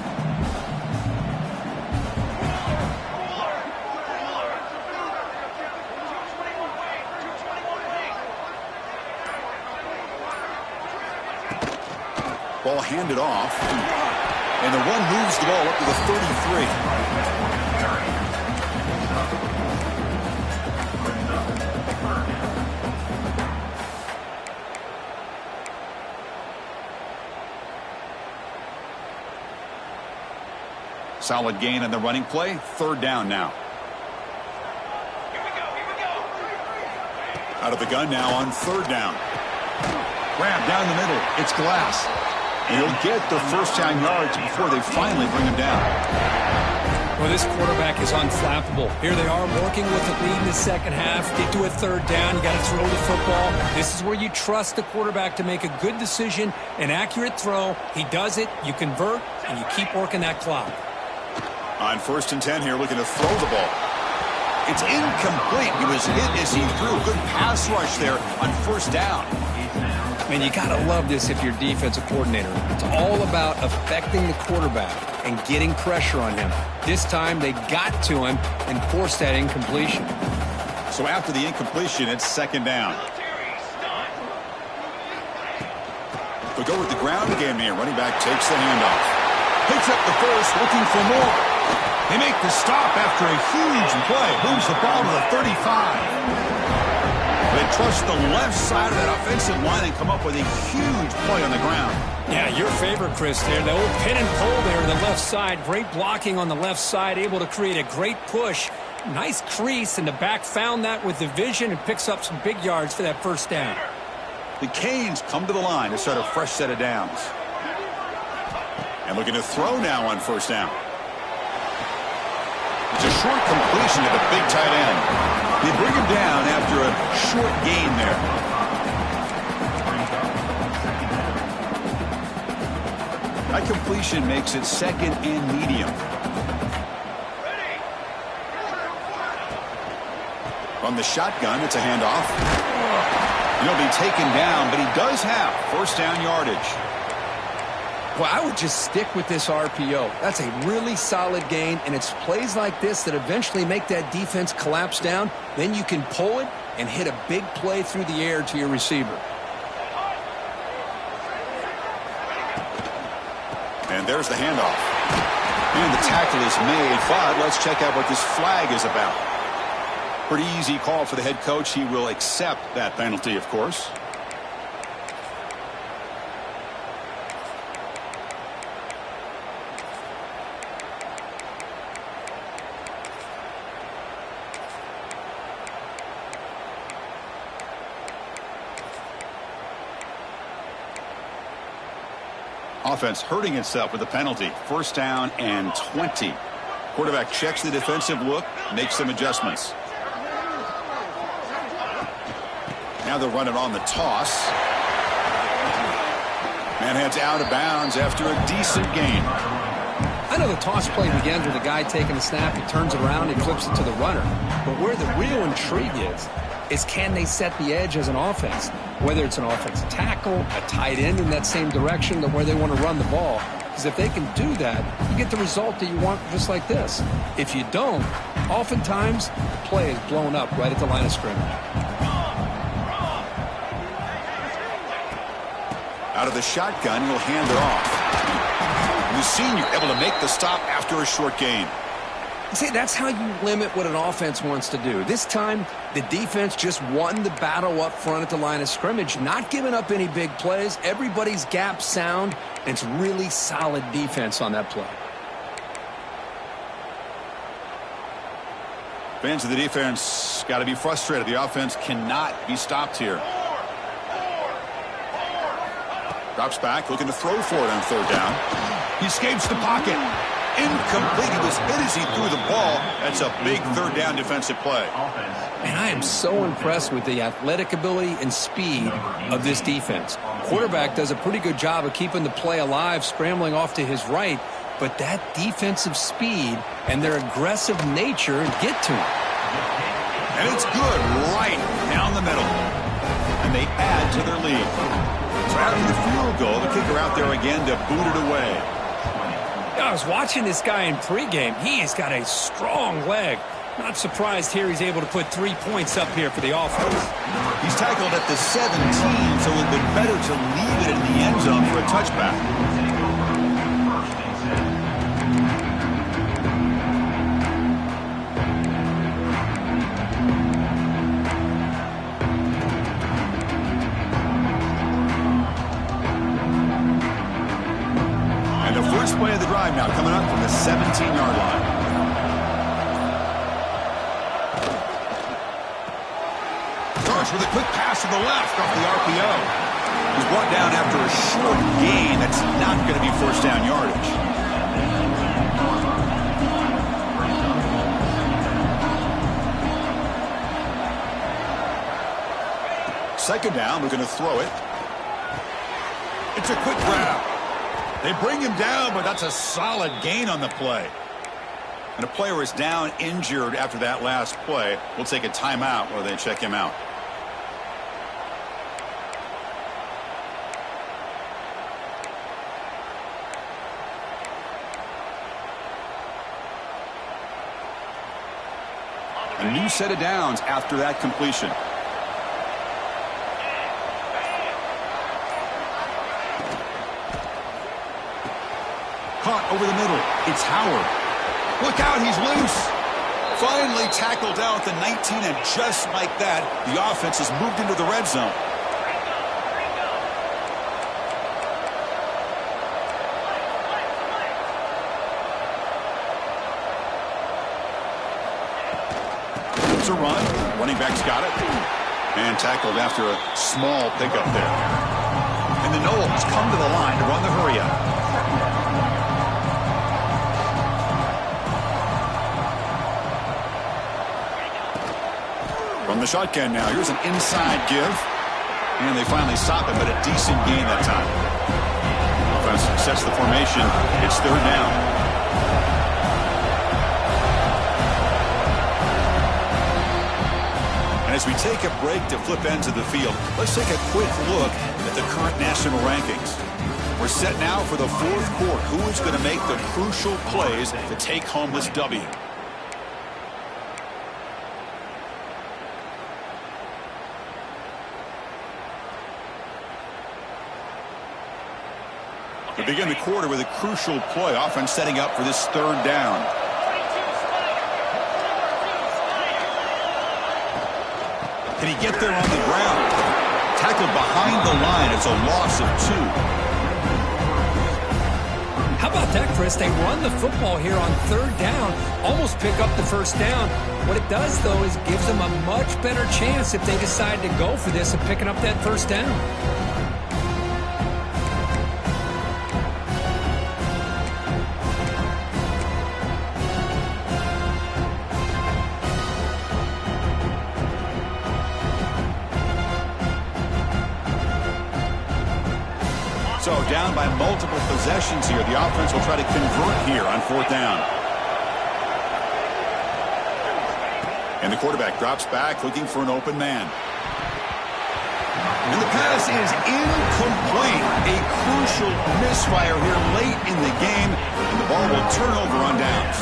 Ball handed off. And the run moves the ball up to the 33. Solid gain on the running play. Third down now. Out of the gun now on third down. Grab down the middle. It's Glass. And he'll get the first down yards before they finally bring him down. Well, this quarterback is unflappable. Here they are working with the lead in the second half. Get to a third down. You got to throw the football. This is where you trust the quarterback to make a good decision, an accurate throw. He does it. You convert, and you keep working that clock. On 1st and 10 here, looking to throw the ball. It's incomplete. He was hit as he threw. Good pass rush there on first down. Man, you got to love this if you're defensive coordinator. It's all about affecting the quarterback and getting pressure on him. This time they got to him and forced that incompletion. So after the incompletion, it's second down. They'll go with the ground game here. Running back takes the handoff. Picks up the first, looking for more. They make the stop after a huge play. Moves the ball to the 35. They trust the left side of that offensive line and come up with a huge play on the ground. Yeah, your favorite, Chris, there. The old pin and pull there on the left side. Great blocking on the left side, able to create a great push. Nice crease, and the back found that with the vision and picks up some big yards for that first down. The Canes come to the line to start a fresh set of downs. And looking to throw now on first down. It's a short completion to the big tight end. They bring him down after a short gain there. That completion makes it second and medium. From the shotgun, it's a handoff. He'll be taken down, but he does have first down yardage. Well, I would just stick with this RPO. That's a really solid gain, and it's plays like this that eventually make that defense collapse down. Then you can pull it and hit a big play through the air to your receiver. And there's the handoff. And the tackle is made, but let's check out what this flag is about. Pretty easy call for the head coach. He will accept that penalty, of course. Offense hurting itself with a penalty. First down and 20. Quarterback checks the defensive look, makes some adjustments. Now they'll run it on the toss. Man heads out of bounds after a decent gain. I know the toss play begins with a guy taking a snap. He turns it around and flips it to the runner. But where the real intrigue is can they set the edge as an offense? Whether it's an offensive tackle, a tight end in that same direction, where they want to run the ball. Because if they can do that, you get the result that you want just like this. If you don't, oftentimes the play is blown up right at the line of scrimmage. Out of the shotgun, he'll hand it off. The senior able to make the stop after a short gain. See, that's how you limit what an offense wants to do. This time, the defense just won the battle up front at the line of scrimmage, not giving up any big plays. Everybody's gap sound, and it's really solid defense on that play. Fans of the defense got to be frustrated. The offense cannot be stopped here. Drops back, looking to throw for it on third down. He escapes the pocket. Incomplete. He was hit as he threw the ball. That's a big third down defensive play. And I am so impressed with the athletic ability and speed of this defense. Quarterback does a pretty good job of keeping the play alive, scrambling off to his right. But that defensive speed and their aggressive nature get to him. And it's good right down the middle. And they add to their lead. So after the field goal, the kicker out there again to boot it away. I was watching this guy in pregame. He has got a strong leg. Not surprised here he's able to put 3 points up here for the offense. He's tackled at the 17, so it would have been better to leave it in the end zone for a touchback. And the first play of the drive now coming up from the 17-yard line. With a quick pass to the left off the RPO. He's brought down after a short gain. That's not going to be first down yardage. Second down, we're going to throw it. It's a quick grab. They bring him down, but that's a solid gain on the play. And a player is down injured after that last play. We'll take a timeout while they check him out. A new set of downs after that completion. Caught over the middle. It's Howard. Look out, he's loose. Finally tackled down at the 19, and just like that, the offense has moved into the red zone. It's a run. Running back's got it. And tackled after a small pickup there. And the Knowles come to the line to run the hurry-up. From the shotgun now, here's an inside give. And they finally stop it, but a decent gain that time. Offense sets the formation. It's third down. And as we take a break to flip ends of the field, let's take a quick look at the current national rankings. We're set now for the fourth quarter. Who is going to make the crucial plays to take home this W? We begin the quarter with a crucial play. Offense setting up for this third down. Can he get there on the ground? Tackled behind the line. It's a loss of 2. How about that, Chris? They run the football here on third down, almost pick up the first down. What it does, though, is gives them a much better chance if they decide to go for this and picking up that first down. So down by multiple possessions here. The offense will try to convert here on fourth down. And the quarterback drops back looking for an open man. And the pass is incomplete. A crucial misfire here late in the game. And the ball will turn over on downs.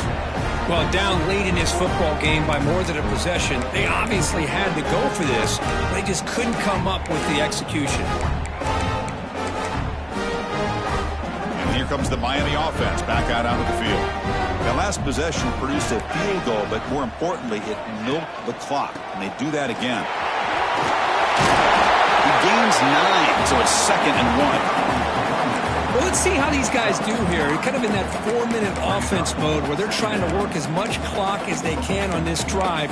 Well, down late in his football game by more than a possession, they obviously had to go for this. They just couldn't come up with the execution. Here comes the Miami offense back out onto the field. That last possession produced a field goal, but more importantly, it milked the clock. And they do that again. He gains 9, so it's 2nd and 1. Well, let's see how these guys do here. Kind of in that 4-minute offense mode where they're trying to work as much clock as they can on this drive,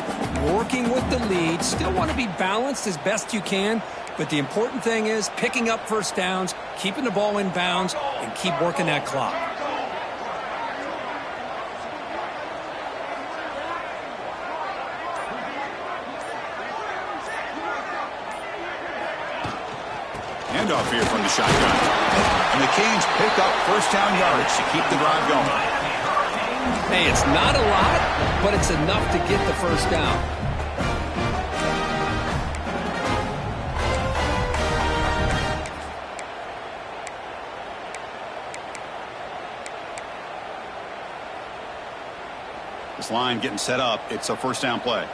working with the lead. Still want to be balanced as best you can. But the important thing is picking up first downs, keeping the ball in bounds, and keep working that clock. Handoff here from the shotgun. And the Canes pick up first down yardage to keep the drive going. Hey, it's not a lot, but it's enough to get the first down. This line getting set up. It's a first down play.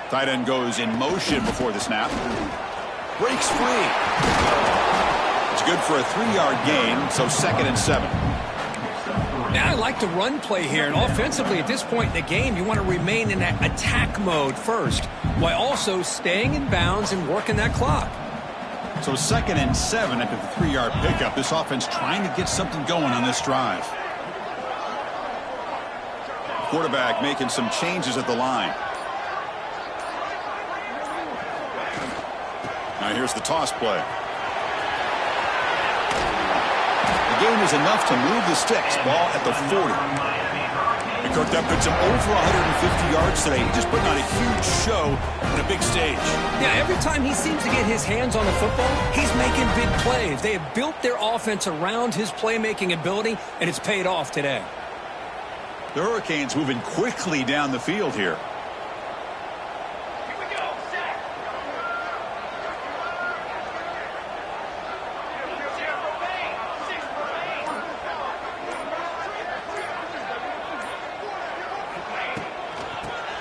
Tight end goes in motion before the snap. Breaks free. It's good for a 3-yard gain, so 2nd and 7. Now I like the run play here, and offensively at this point in the game, you want to remain in that attack mode first, while also staying in bounds and working that clock. So 2nd and 7 after the 3-yard pickup. This offense trying to get something going on this drive. Quarterback making some changes at the line. Now here's the toss play. The gain is enough to move the sticks. Ball at the 40. And Kirk, that puts him over 150 yards today. He's just putting on a huge show on a big stage. Yeah, every time he seems to get his hands on the football, he's making big plays. They have built their offense around his playmaking ability, and it's paid off today. The Hurricanes moving quickly down the field here.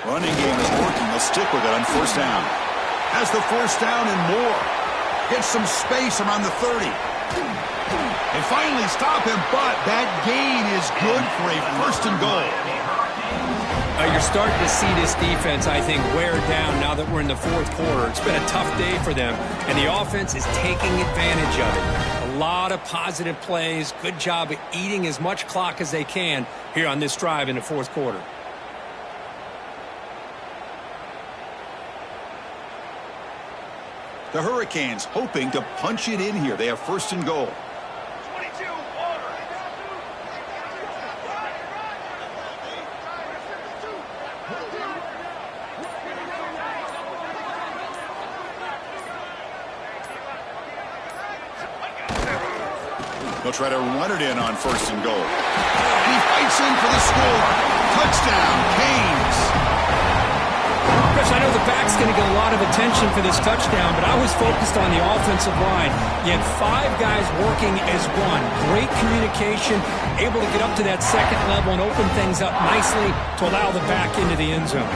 Running game is working. They'll stick with it on first down. Has the first down and more. Gets some space around the 30. They finally stop him, but that gain is good for a 1st and goal. You're starting to see this defense, I think, wear down now that we're in the 4th quarter. It's been a tough day for them, and the offense is taking advantage of it. A lot of positive plays. Good job of eating as much clock as they can here on this drive in the 4th quarter. The Hurricanes hoping to punch it in here. They have 1st and goal. They'll try to run it in on 1st and goal. And he fights in for the score. Touchdown, Canes. Chris, I know the back's going to get a lot of attention for this touchdown, but I was focused on the offensive line. You had 5 guys working as one. Great communication, able to get up to that 2nd level and open things up nicely to allow the back into the end zone.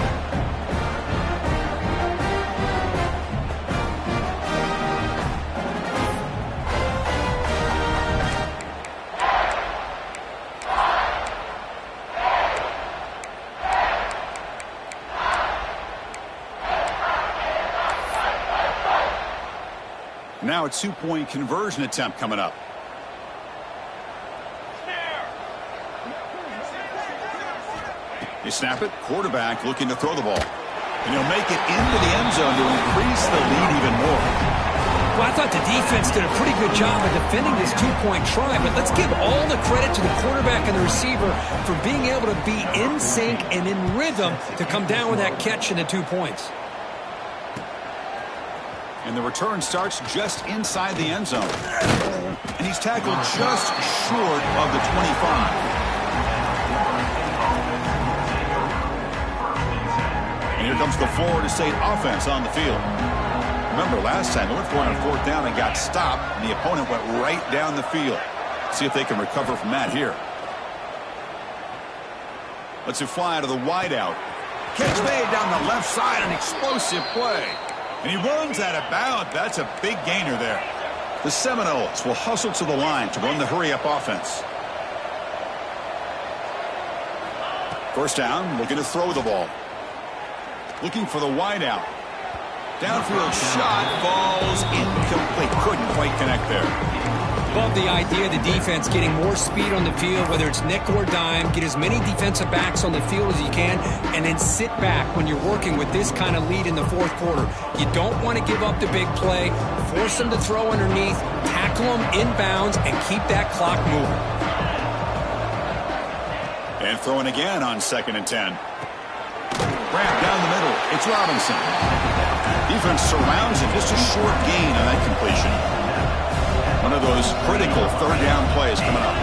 Now a 2-point conversion attempt coming up. You snap it. Quarterback looking to throw the ball. And he'll make it into the end zone to increase the lead even more. Well, I thought the defense did a pretty good job of defending this 2-point try, but let's give all the credit to the quarterback and the receiver for being able to be in sync and in rhythm to come down with that catch and the 2 points. And the return starts just inside the end zone. And he's tackled just short of the 25. And here comes the Florida State offense on the field. Remember, last time they went for it on 4th down and got stopped, and the opponent went right down the field. See if they can recover from that here. Lets it fly to the wideout. Catch made down the left side, an explosive play. And he runs out of bounds. That's a big gainer there. The Seminoles will hustle to the line to run the hurry-up offense. First down, looking to throw the ball. Looking for the wideout. Downfield shot falls incomplete. Couldn't quite connect there. Love the idea of the defense getting more speed on the field, whether it's nickel or dime. Get as many defensive backs on the field as you can, and then sit back when you're working with this kind of lead in the 4th quarter. You don't want to give up the big play. Force them to throw underneath, tackle them inbounds, and keep that clock moving. And throwing again on 2nd and 10. Grab down the middle. It's Robinson. Defense surrounds him. Just a short gain on that completion. One of those critical 3rd down plays coming up.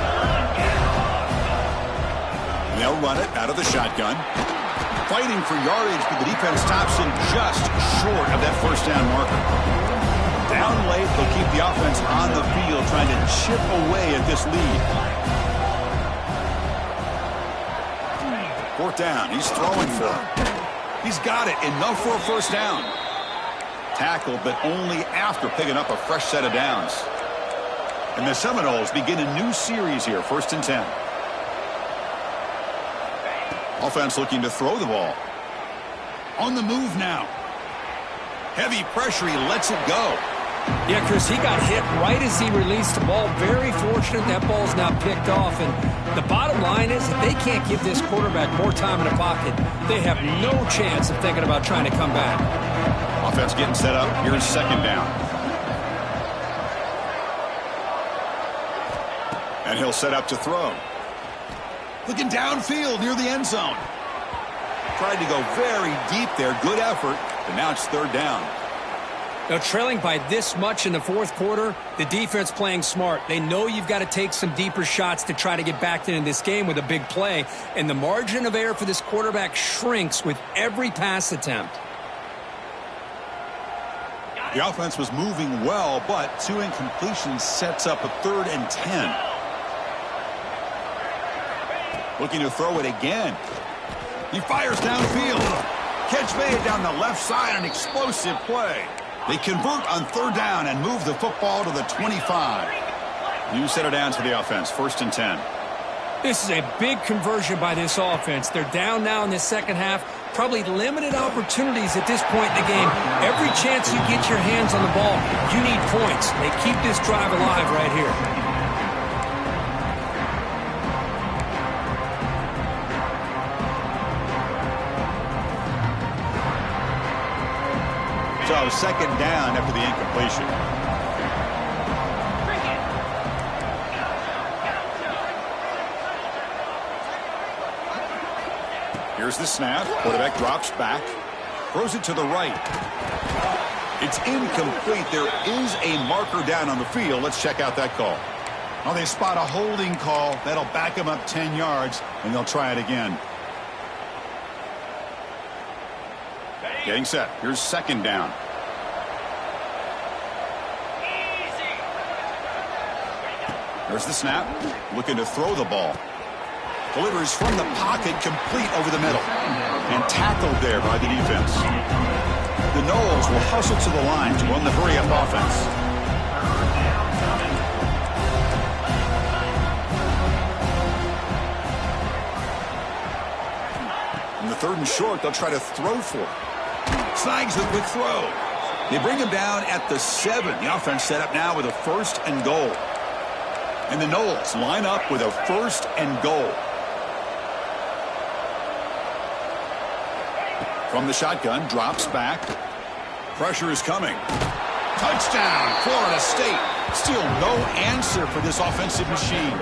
And they'll run it out of the shotgun. Fighting for yardage, but the defense stops him just short of that 1st down marker. down late. They'll keep the offense on the field, trying to chip away at this lead. Fourth down. He's throwing for it. He's got it. Enough for a first down. Tackled, but only after picking up a fresh set of downs. And the Seminoles begin a new series here, 1st and 10. Offense looking to throw the ball. On the move now. Heavy pressure. He lets it go. Yeah, Chris, he got hit right as he released the ball. Very fortunate that ball's now picked off. And the bottom line is that they can't give this quarterback more time in the pocket. They have no chance of thinking about trying to come back. Offense getting set up. Here's 2nd down. And he'll set up to throw. Looking downfield near the end zone. Tried to go very deep there. Good effort. But now it's 3rd down. Now, trailing by this much in the 4th quarter, the defense playing smart. They know you've got to take some deeper shots to try to get back into this game with a big play. And the margin of error for this quarterback shrinks with every pass attempt. The offense was moving well, but 2 incompletions sets up a 3rd and 10. Looking to throw it again. He fires downfield. Catch made down the left side, an explosive play. They convert on 3rd down and move the football to the 25. New set of downs for the offense, 1st and 10. This is a big conversion by this offense. They're down now in the second half. Probably limited opportunities at this point in the game. Every chance you get your hands on the ball, you need points. They keep this drive alive right here. So 2nd down after the incompletion. Here's the snap. Quarterback drops back. Throws it to the right. It's incomplete. There is a marker down on the field. Let's check out that call. Well, they spot a holding call. That'll back them up 10 yards, and they'll try it again. Getting set. Here's 2nd down. There's the snap. Looking to throw the ball. Delivers from the pocket, complete over the middle. And tackled there by the defense. The Noles will hustle to the line to run the hurry-up offense. On the 3rd and short, they'll try to throw for it. Snags the quick throw. They bring him down at the 7. The offense set up now with a 1st and goal. And the Noles line up with a 1st and goal. From the shotgun, drops back. Pressure is coming. Touchdown, Florida State. Still no answer for this offensive machine.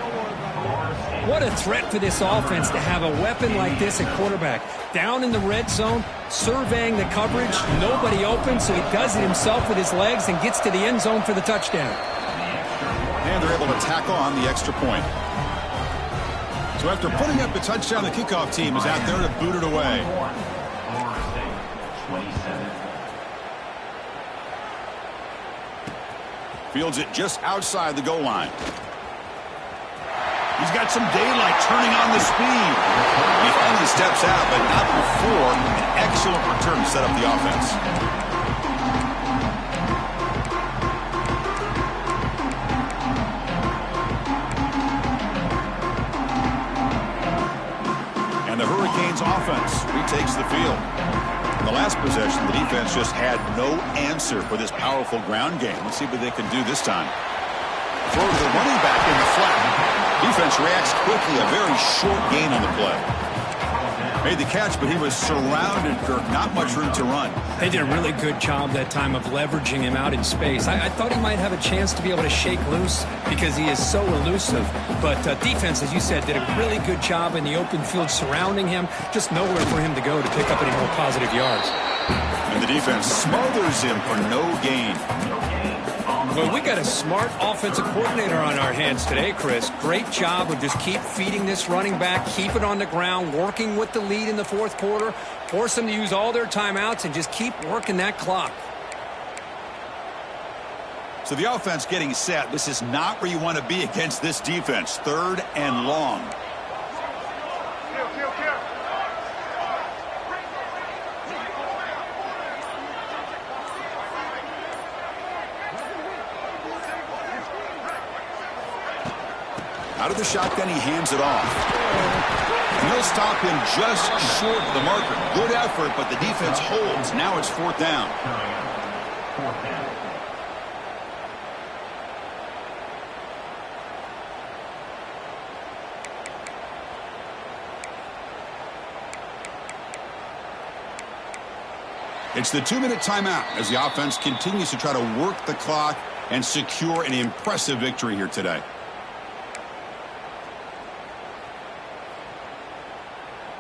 What a threat for this offense to have a weapon like this at quarterback. Down in the red zone, surveying the coverage, nobody open, so he does it himself with his legs and gets to the end zone for the touchdown. And they're able to tackle on the extra point. So after putting up the touchdown, the kickoff team is out there to boot it away. Fields it just outside the goal line. He's got some daylight turning on the speed. He finally steps out, but not before an excellent return to set up the offense. And the Hurricanes offense retakes the field. In the last possession, the defense just had no answer for this powerful ground game. Let's see what they can do this time. Throw to the running back in the flat. Defense reacts quickly. A very short gain on the play. Made the catch, but he was surrounded, Kirk. Not much room to run. They did a really good job that time of leveraging him out in space. I thought he might have a chance to be able to shake loose because he is so elusive. But defense, as you said, did a really good job in the open field surrounding him. Just nowhere for him to go to pick up any more positive yards. And the defense smothers him for no gain. Well, we got a smart offensive coordinator on our hands today, Chris. Great job of just keep feeding this running back, keep it on the ground, working with the lead in the 4th quarter, force them to use all their timeouts, and just keep working that clock. So the offense getting set. This is not where you want to be against this defense. 3rd and long. Out of the shotgun, he hands it off. And they'll stop him just short of the marker. Good effort, but the defense holds. Now it's 4th down. It's the 2-minute timeout as the offense continues to try to work the clock and secure an impressive victory here today.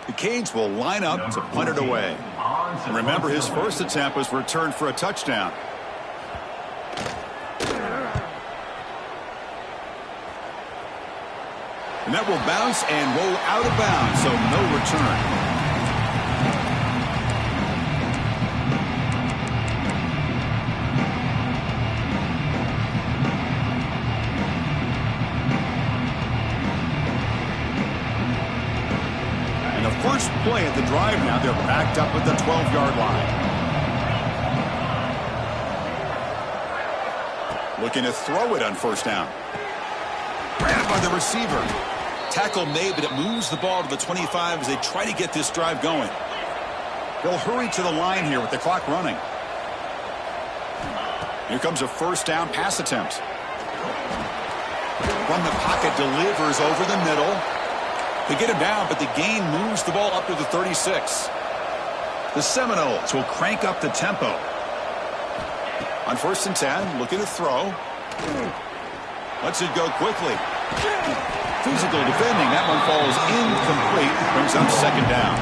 The Canes will line up to punt it away. And remember, his first attempt was returned for a touchdown. And that will bounce and roll out of bounds, so no return. First play of the drive now. They're backed up at the 12-yard line. Looking to throw it on 1st down. Grabbed by the receiver. Tackle made, but it moves the ball to the 25 as they try to get this drive going. They'll hurry to the line here with the clock running. Here comes a 1st down pass attempt. From the pocket, delivers over the middle. They get him down, but the gain moves the ball up to the 36. The Seminoles will crank up the tempo. On 1st and 10, looking to throw. Lets it go quickly. Physical defending. That one falls incomplete. Brings up 2nd down.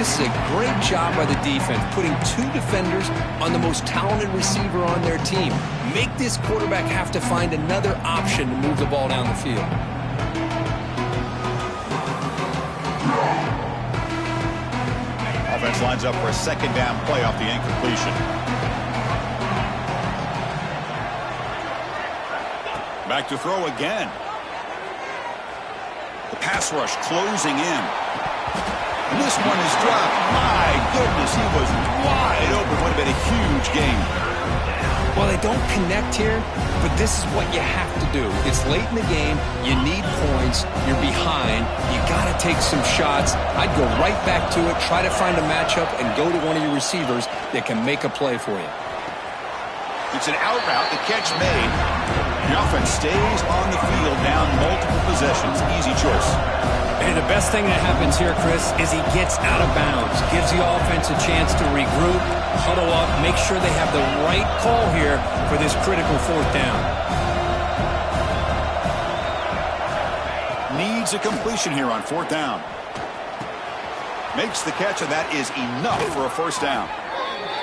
This is a great job by the defense, putting 2 defenders on the most talented receiver on their team. Make this quarterback have to find another option to move the ball down the field. Offense lines up for a 2nd down play off the incompletion. Back to throw again. The pass rush closing in. And this one is dropped. My goodness, he was wide open. Would have been a huge game. Well, they don't connect here, but this is what you have to do. It's late in the game. You need points. You're behind. You got to take some shots. I'd go right back to it, try to find a matchup, and go to one of your receivers that can make a play for you. It's an out route. The catch made. The offense stays on the field, down multiple possessions. Easy choice. And the best thing that happens here, Chris, is he gets out of bounds. Gives the offense a chance to regroup, huddle up, make sure they have the right call here for this critical 4th down. Needs a completion here on 4th down. Makes the catch, and that is enough for a 1st down.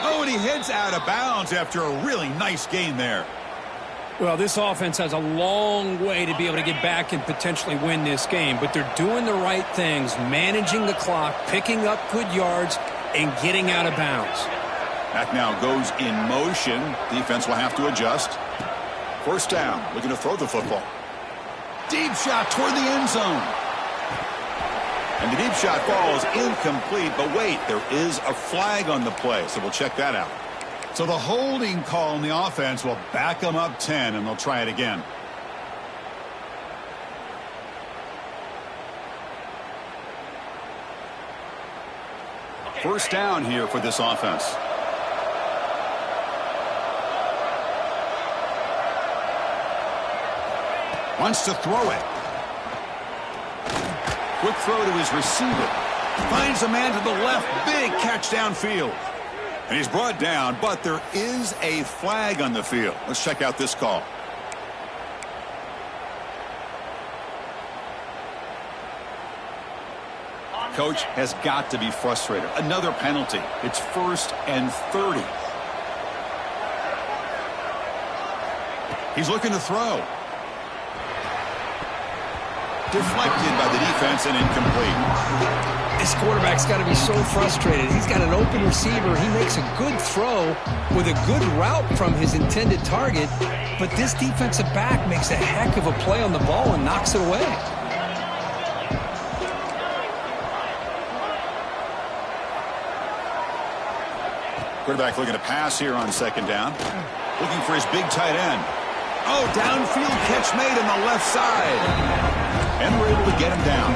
Oh, and he heads out of bounds after a really nice gain there. Well, this offense has a long way to be able to get back and potentially win this game, but they're doing the right things, managing the clock, picking up good yards, and getting out of bounds. Back now goes in motion. Defense will have to adjust. 1st down, looking to throw the football. Deep shot toward the end zone. And the deep shot falls incomplete, but wait, there is a flag on the play, so we'll check that out. So the holding call on the offense will back them up 10, and they'll try it again. First down here for this offense. Wants to throw it. Quick throw to his receiver. Finds a man to the left. Big catch downfield. And he's brought down, but there is a flag on the field. Let's check out this call. Coach has got to be frustrated. Another penalty. It's 1st and 30. He's looking to throw. Deflected by the defense and incomplete. This quarterback's got to be so frustrated. He's got an open receiver. He makes a good throw with a good route from his intended target, but this defensive back makes a heck of a play on the ball and knocks it away. Quarterback looking to pass here on second down. Looking for his big tight end. Oh, downfield catch made on the left side. And we're able to get him down.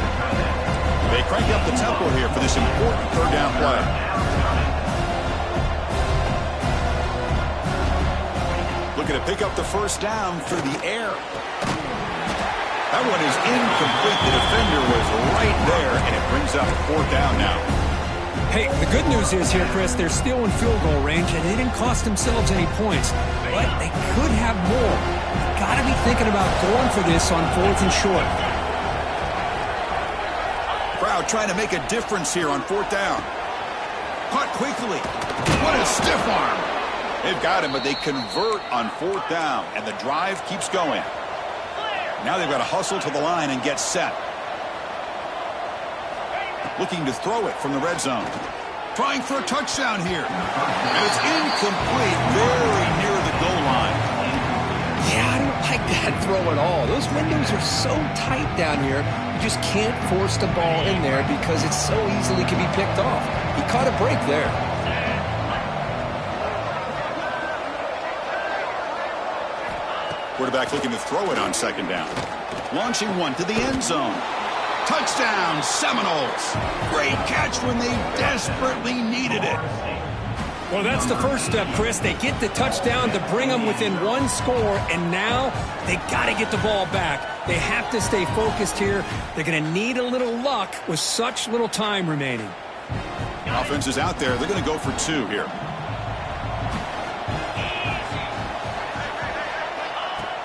They crank up the tempo here for this important third down play. Looking to pick up the first down through the air. That one is incomplete. The defender was right there, and it brings up fourth down now. Hey, the good news is here, Chris, they're still in field goal range, and they didn't cost themselves any points. But they could have more. Got to be thinking about going for this on fourth and short. Crowd trying to make a difference here on fourth down. Caught quickly. What a stiff arm. They've got him, but they convert on fourth down, and the drive keeps going. Now they've got to hustle to the line and get set. Looking to throw it from the red zone. Trying for a touchdown here. And it's incomplete, very near the goal line. Yeah, I don't like that throw at all. Those windows are so tight down here, you just can't force the ball in there because it so easily can be picked off. He caught a break there. Quarterback looking to throw it on second down. Launching one to the end zone. Touchdown, Seminoles. Great catch when they desperately needed it. Well, that's the first step, Chris. They get the touchdown to bring them within one score, and now they got to get the ball back. They have to stay focused here. They're going to need a little luck with such little time remaining. Offense is out there. They're going to go for two here.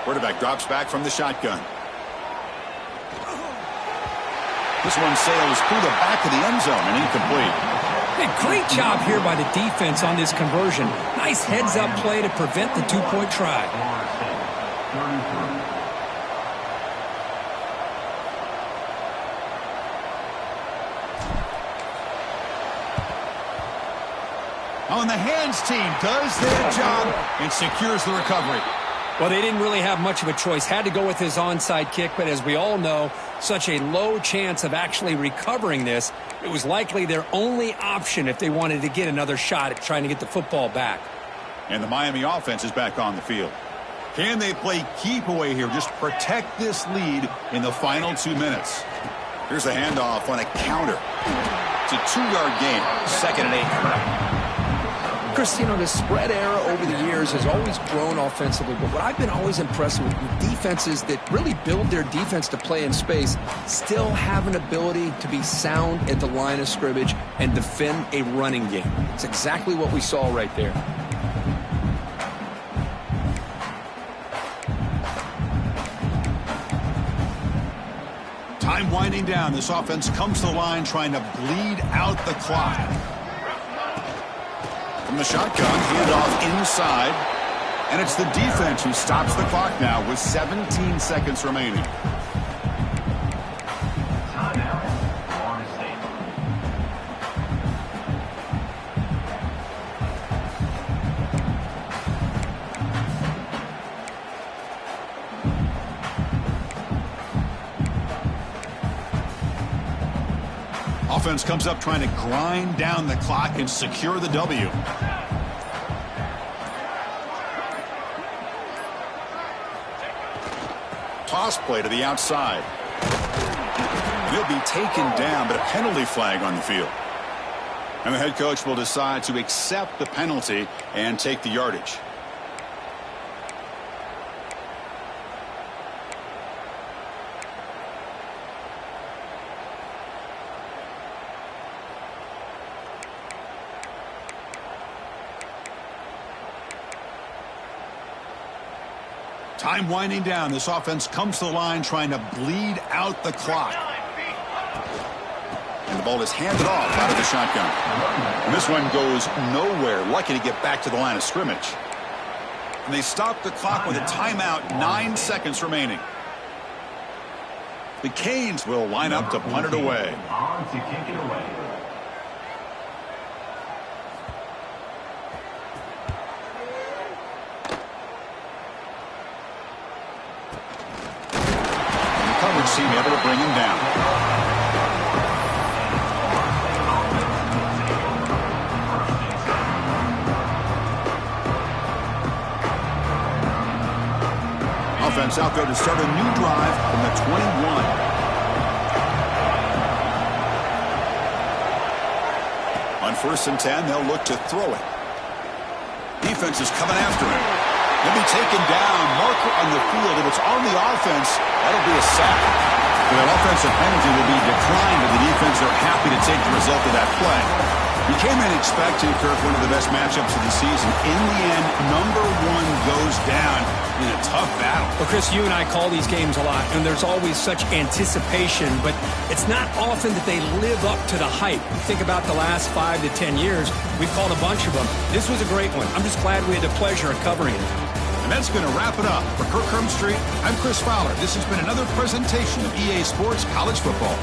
Quarterback drops back from the shotgun. This one sails through the back of the end zone and incomplete. Hey, great job here by the defense on this conversion. Nice heads-up play to prevent the two-point try. Oh, and the hands team does their job and secures the recovery. Well, they didn't really have much of a choice. Had to go with his onside kick, but as we all know, such a low chance of actually recovering this. It was likely their only option if they wanted to get another shot at trying to get the football back. And the Miami offense is back on the field. Can they play keep away here? Just protect this lead in the final 2 minutes. Here's a handoff on a counter. It's a 2-yard gain. 2nd and 8 coming up. Chris, you know, the spread era over the years has always grown offensively, but what I've been always impressed with defenses that really build their defense to play in space still have an ability to be sound at the line of scrimmage and defend a running game. It's exactly what we saw right there. Time winding down. This offense comes to the line trying to bleed out the clock. From the shotgun, handoff inside. And it's the defense who stops the clock now with 17 seconds remaining. Offense comes up trying to grind down the clock and secure the W. Toss play to the outside. He'll be taken down, but a penalty flag on the field. And the head coach will decide to accept the penalty and take the yardage. Time winding down. This offense comes to the line trying to bleed out the clock. And the ball is handed off out of the shotgun. And this one goes nowhere. Lucky to get back to the line of scrimmage. And they stop the clock with a timeout. 9 seconds remaining. The Canes will line up to punt it away. On to kick it away. And the coverage team able to bring him down. Offense out there to start a new drive from the 21. On 1st and 10, they'll look to throw it. Defense is coming after him. He'll be taken down. Marker on the field. If it's on the offense, that'll be a sack. And that offensive penalty will be declined, but the defense are happy to take the result of that play. You came in expecting, Kirk, one of the best matchups of the season. In the end, number 1 goes down in a tough battle. Well, Chris, you and I call these games a lot, and there's always such anticipation, but it's not often that they live up to the hype. Think about the last 5 to 10 years. We've called a bunch of them. This was a great one. I'm just glad we had the pleasure of covering it. And that's going to wrap it up. For Kirk Street, I'm Chris Fowler. This has been another presentation of EA Sports College Football.